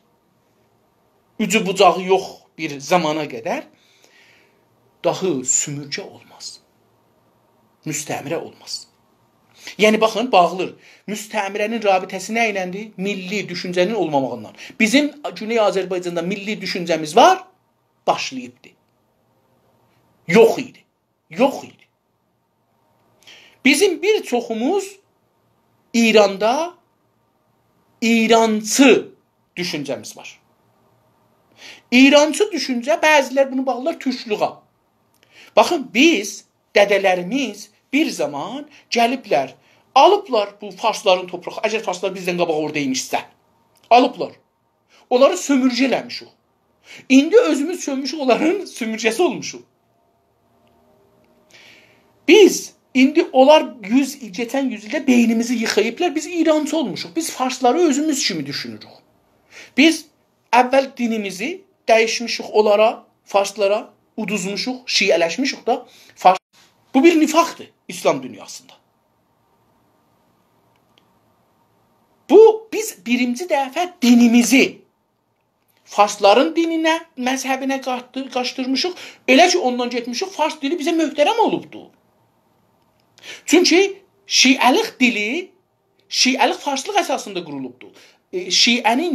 ucu bucağı yox bir zamana qədər dahi sümürcə olmaz. Müstəmirə olmaz. Yəni, baxın, bağlır. Müstəmirənin rabitəsi nə iləndir? Milli düşüncənin olmamağından. Bizim Güney Azərbaycanda milli düşüncəmiz var, başlayıbdır. Yox idi. Yox idi. Bizim bir çoxumuz İranda İrançı düşüncəmiz var. İrançı düşüncə, bəzilər bunu bağlar türkluğa. Baxın, biz, dədələrimiz bir zaman gəliblər, alıblar bu farsların toprağı, əgər farslar bizdən qabaq orada imişsə, alıblar. Onları sömürcə eləmişik. İndi özümüz sömürmüşük, onların sömürcəsi olmuşuq. Biz, indi onlar geçən 100 ildə beynimizi yıxayıblar, biz İrançı olmuşuq. Biz farsları özümüz kimi düşünürük. Biz əvvəl dinimizi dəyişmişik onlara, farslara, uduzmuşuq, şiələşmişik da. Bu bir nifaqdır İslam dünyasında. Biz birinci dəfə dinimizi farsların dininə, məzhəbinə qaçdırmışıq. Elə ki, ondan getmişik, fars dili bizə möhtərəm olubdur. Çünki şiəlik dili, şiəlik farslıq əsasında qurulubdur. Şiənin,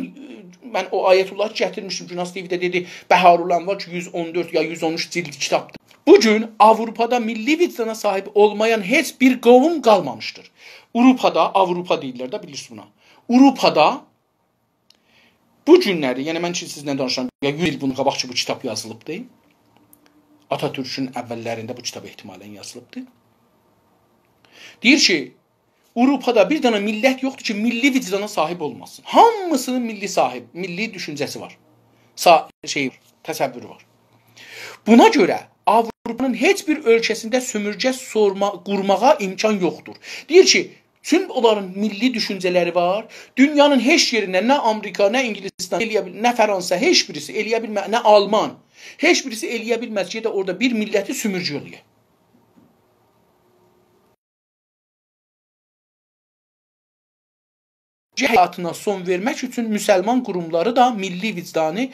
mən o ayətullahı gətirmişdim, Günas TV'də dedi, Bəharul Anvar 114 ya 113 cildi kitabdır. Bugün Avropada milli vicdana sahib olmayan heç bir qovum qalmamışdır. Avropa deyirlər də, bilirsiniz buna. Avropada bu günləri, yəni mən ki, sizlə danışan, 100 il bunun qabaq ki, bu kitab yazılıbdır. Atatürk'ün əvvəllərində bu kitab ehtimalən yazılıbdır. Deyir ki, Avropada bir dənə millət yoxdur ki, milli vicdana sahib olmasın. Hamısının milli düşüncəsi var. Təsəvvürü var. Buna görə Avropanın heç bir ölkəsində sömürgə qurmağa imkan yoxdur. Deyir ki, tüm onların milli düşüncələri var. Dünyanın heç yerində nə Amerika, nə İngilizistan eləyə bilməz, nə Fransa, heç birisi eləyə bilməz, nə Alman, heç birisi eləyə bilməz ki, orada bir milləti sömürgə eləyə. Həyatına son vermək üçün müsəlman qurumları da milli vicdanı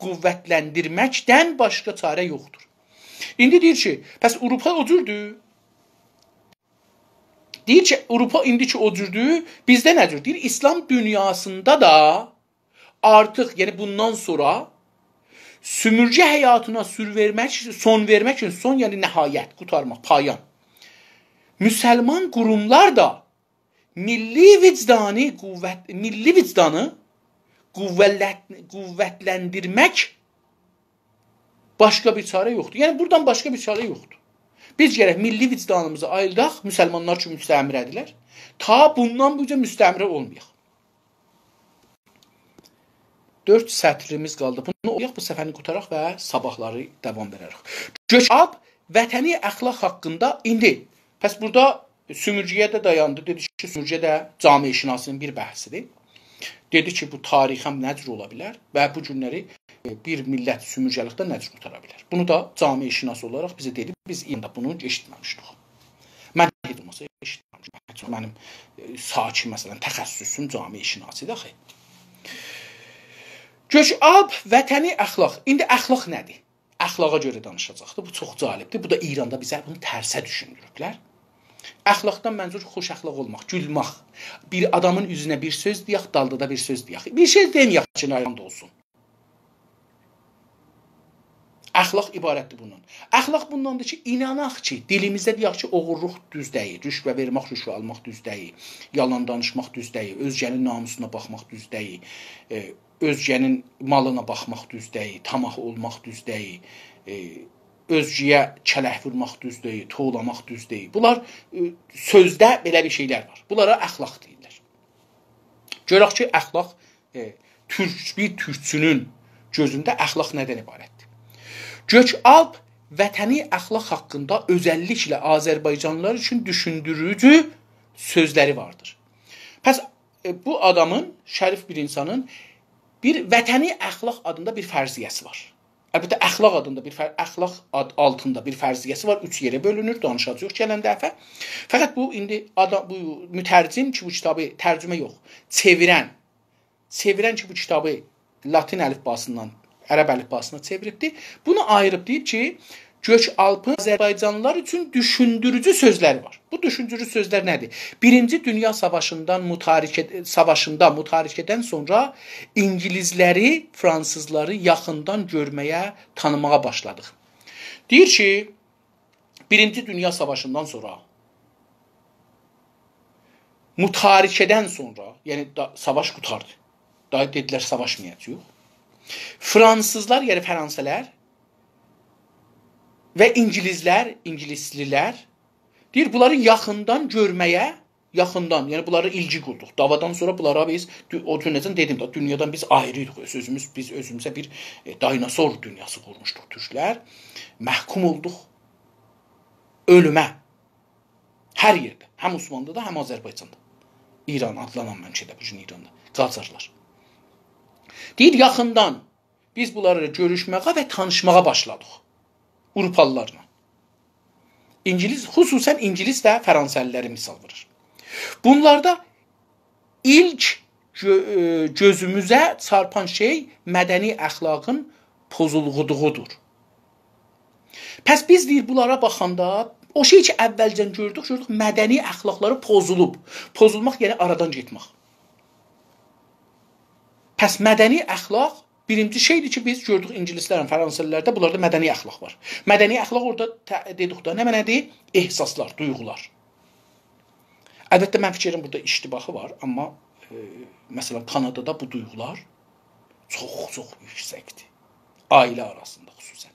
qüvvətləndirməkdən başqa çarə yoxdur. İndi deyir ki, bəs Avropa o cürdür. Deyir ki, Avropa indiki o cürdür, bizdə nə cür? Deyir, İslam dünyasında da artıq, yəni bundan sonra sömürgə həyatına son vermək üçün, yəni nəhayət, qurtarmaq, payan. Müsəlman qurumlar da milli vicdanı qüvvətləndirmək başqa bir çarə yoxdur. Yəni buradan başqa bir çarə yoxdur. Biz gərək milli vicdanımızı ayırdaq, müsəlmanlar üçün müstəmirədirlər. Ta bundan bu cür müstəmirə olmayaq. 4 sətrimiz qaldı. Bunu oxuyaq, bu səfəni qutaraq və sabahları davam verərək. Göçab vətəni əxlaq haqqında indi. Pəs burada sömürgəyə də dayandı. Dedi ki, sömürgə də camiişinasının bir bəhsidir. Dedi ki, bu tarixəm nə cür ola bilər və bu günləri bir millət sömürgəlikdən nə cür qurtara bilər. Bunu da camiişinas olaraq bizə dedi. Biz indi bunu eşitməmişdik. Mən olmasa eşitməmişdim. Mənim saki, məsələn, təxəssüsüm camiişinasıdır axı. Göçab vətəni əxlaq. İndi əxlaq nədir? Əxlaqa görə danışacaqdır. Bu çox cəlibdir. Bu da İranda bizə bunu tərsə düşündürüblər. Əxlaqdan mənzur xoş əxlaq olmaq, gülmək. Bir adamın üzünə bir söz deyək, dalda da bir söz deyək. Bir şey deməyək ki, nəyəndə olsun. Əxlaq ibarətdir bundan. Əxlaq bundandır ki, inanaq ki, dilimizdə deyək ki, oğurluq düz deyil, rüşvə vermək, rüşvə almaq düz deyil, yalan danışmaq düz deyil, özgənin namusuna baxmaq düz deyil, özgənin malına baxmaq düz deyil, tamah olmaq düz deyil, özgəyə kələh vurmaq düz deyil, toğlamaq düz deyil. Bunlar sözdə belə bir şeylər var. Bunlara əxlaq deyirlər. Görək ki, əxlaq bir türkçünün gözündə əxlaq nədən ibarətdir? Göçab vətəni əxlaq haqqında özəlliklə Azərbaycanlılar üçün düşündürücü sözləri vardır. Pəs bu adamın, şərif bir insanın bir vətəni əxlaq adında bir fərziyyəsi var. Əlbəttə, əxlaq adında əxlaq altında bir fərziyyəsi var. 3 yerə bölünür, danışacaq gələn dəfə. Fəqət bu indi bu mütərcim ki, bu kitabı tərcümə yox, çevirən ki, bu kitabı Latin əlifbasından ərəb əlifbasına çeviribdir. Bunu ayırıb deyib ki, Göçalpın Azərbaycanlılar üçün düşündürücü sözləri var. Bu düşündürücü sözlər nədir? Birinci Dünya Savaşından mütarikədən sonra İngilizləri, Fransızları yaxından görməyə, tanımağa başladıq. Deyir ki, Birinci Dünya Savaşından sonra mütarikədən sonra, yəni savaş qutardı. Daha dedilər savaşmayacaq. Fransızlar, yəni Fransələr və İngilislilər deyir, bunları yaxından görməyə, yəni bunları ilgi qurduq. Davadan sonra bunlara biz, o cümlədən dedim da, dünyadan biz ayrıyıq. Biz özümüzə bir dinozor dünyası qurmuşduq türklər. Məhkum olduq ölümə. Hər yerdə. Həm Osmanlıda, həm Azərbaycanda. İran adlanan mənşədə bu gün İranda. Qacarlar. Deyir, yaxından biz bunları görüşməyə və tanışmağa başladıq. Avropalılarla. Xüsusən İngilis və Fransəliləri misal verir. Bunlarda ilk gözümüzə çarpan şey mədəni əxlaqın pozulğududur. Pəs biz deyir, bunlara baxanda o şey ki, əvvəlcən gördük, mədəni əxlaqları pozulub. Pozulmaq, yəni aradan getmək. Pəs mədəni əxlaq birinci şeydir ki, biz gördük İngilislərin, Fransəlilərdə, bunlarda mədəni əxlaq var. Mədəni əxlaq orada dedik da, nə mənədir? Ehsaslar, duyğular. Əlbəttə, mən fikrim burada iştibahı var, amma məsələn, Kanadada bu duyğular çox yüksəkdir. Ailə arasında xüsusən.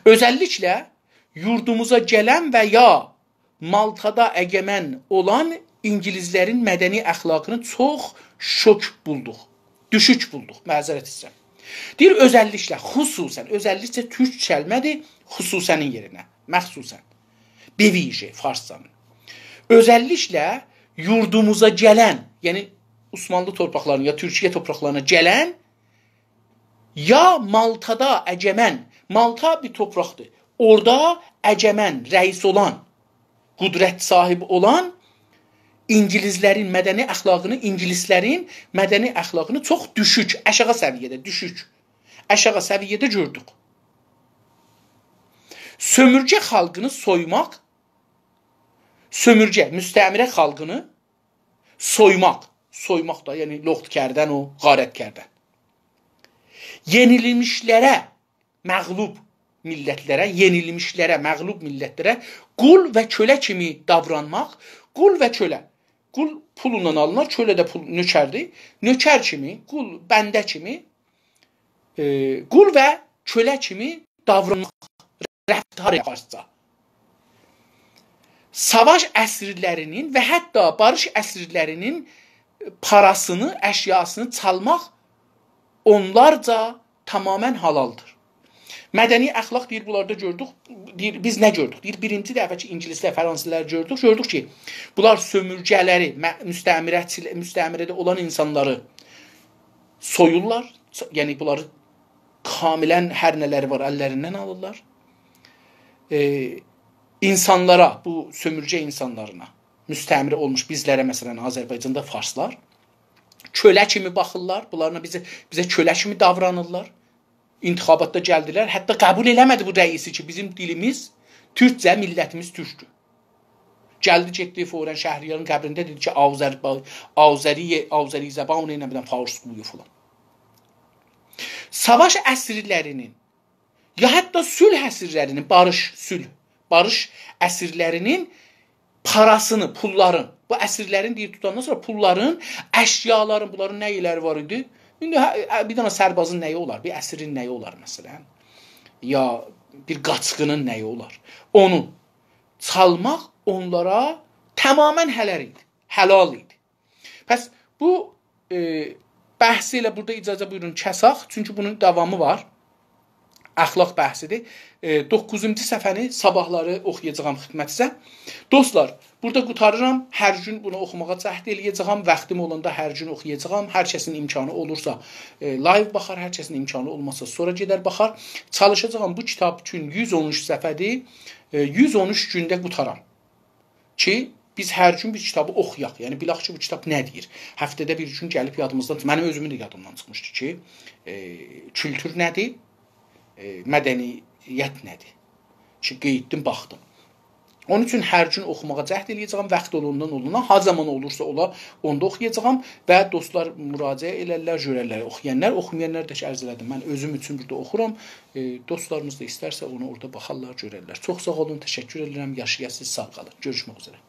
Özəlliklə yurdumuza gələn və ya Maltada əgəmən olan İngilizlərin mədəni əxlaqını çox şok bulduq. Düşük bulduq, məzərət istəyirəm. Deyir özəlliklə, xüsusən, özəlliklə türk kəlmədir, xüsusənin yerinə, məxsusən. Bevije farscanın. Özəlliklə yurdumuza gələn, yəni Osmanlı torpaqlarına ya Türkiyə torpaqlarına gələn ya Maltada əcəmən, Malta bir torpaqdır. Orada əcəmən, rəis olan, qudrət sahibi olan İngilislərin mədəni əxlaqını, İngilislərin mədəni əxlaqını çox düşük, aşağı səviyyədə, düşük, aşağı səviyyədə gördük. Sömürgə xalqını soymaq, sömürgə, müstəmirə xalqını soymaq da, yəni loğdkərdən o, qarətkərdən. Yenilmişlərə, məğlub millətlərə, yenilmişlərə, məğlub millətlərə qul və kölə kimi davranmaq, qul və kölə. Qul pulundan alınır, kölə də pul nökərdir. Nökər kimi, qul, bəndə kimi, qul və kölə kimi davranmaq, rəftar yaparsa. Savaş əsirlərinin və hətta barış əsirlərinin parasını, əşyasını çalmaq onlarca tamamən halaldır. Mədəni əxlaq deyir, bunlarda gördük. Deyir, biz nə gördük? Deyir, birinci dəfə ki, İngilislər, Fransızlar gördük. Gördük ki, bunlar sömürgələri, müstəmirədə olan insanları soyurlar. Yəni, bunları kamilən hər nələri var, əllərindən alırlar. İnsanlara, bu sömürgə insanlarına, müstəmirə olmuş bizlərə, məsələn, Azərbaycanda farslar, kölə kimi baxırlar. Bunlarla bizə kölə kimi davranırlar. İntixabatda gəldilər. Hətta qəbul eləmədi bu rəisi ki, bizim dilimiz türkcə, millətimiz türkdür. Gəldi, getdi Fövran Şəhriyarın qəbrində dedi ki, Azəri zəbanı ilə bilən fars quluyor falan. Savaş əsirlərinin, ya hətta sülh əsirlərinin, barış əsirlərinin parasını, pulların, bu əsirlərin deyir tutandan sonra pulların, əşyaların, bunların nə iləri var idi? İndi bir dənə sərbazın nəyi olar? Bir əsrin nəyi olar məsələn? Ya bir qaçqının nəyi olar? Onu çalmaq onlara tamamən halal idi. Pəs bu bəhsi ilə burada icazə buyurun kəsaq, çünki bunun davamı var. Əxlaq bəhsidir. 9-cu səhifəni sabahları oxuyacağam xidmətinizə. Dostlar, burada qutarıram. Hər gün bunu oxumağa cəhd eləyəcəm. Vaxtim olanda hər gün oxuyacağam. Hər kəsin imkanı olursa live baxar, hər kəsin imkanı olmasa sonra gedər baxar. Çalışacağam bu kitab üçün 113 səhifədir. 113 gündə qutaram. Ki biz hər gün bir kitabı oxuyaq. Yəni bilaq ki, bu kitab nə deyir? Həftədə bir gün gəlib yadımızdan, mənim özümün də yadımdan çıxmışdı ki, kültür nədir? Mədəniyyət nədir? Ki, qeyddim, baxdım. Onun üçün hər gün oxumağa cəhd eləyəcəm, vaxt olundan, ha zaman olursa ola, onda oxuyacağam və dostlar müraciə elərlər, görərlər, oxuyanlar, oxumayanlar da ki, ərz elədim. Mən özüm üçün burada oxuram, dostlarımız da istərsə onu orada baxarlar, görərlər. Çox sağ olun, təşəkkür edirəm, yaşayasınız, sağ qalın. Görüşmək üzrə.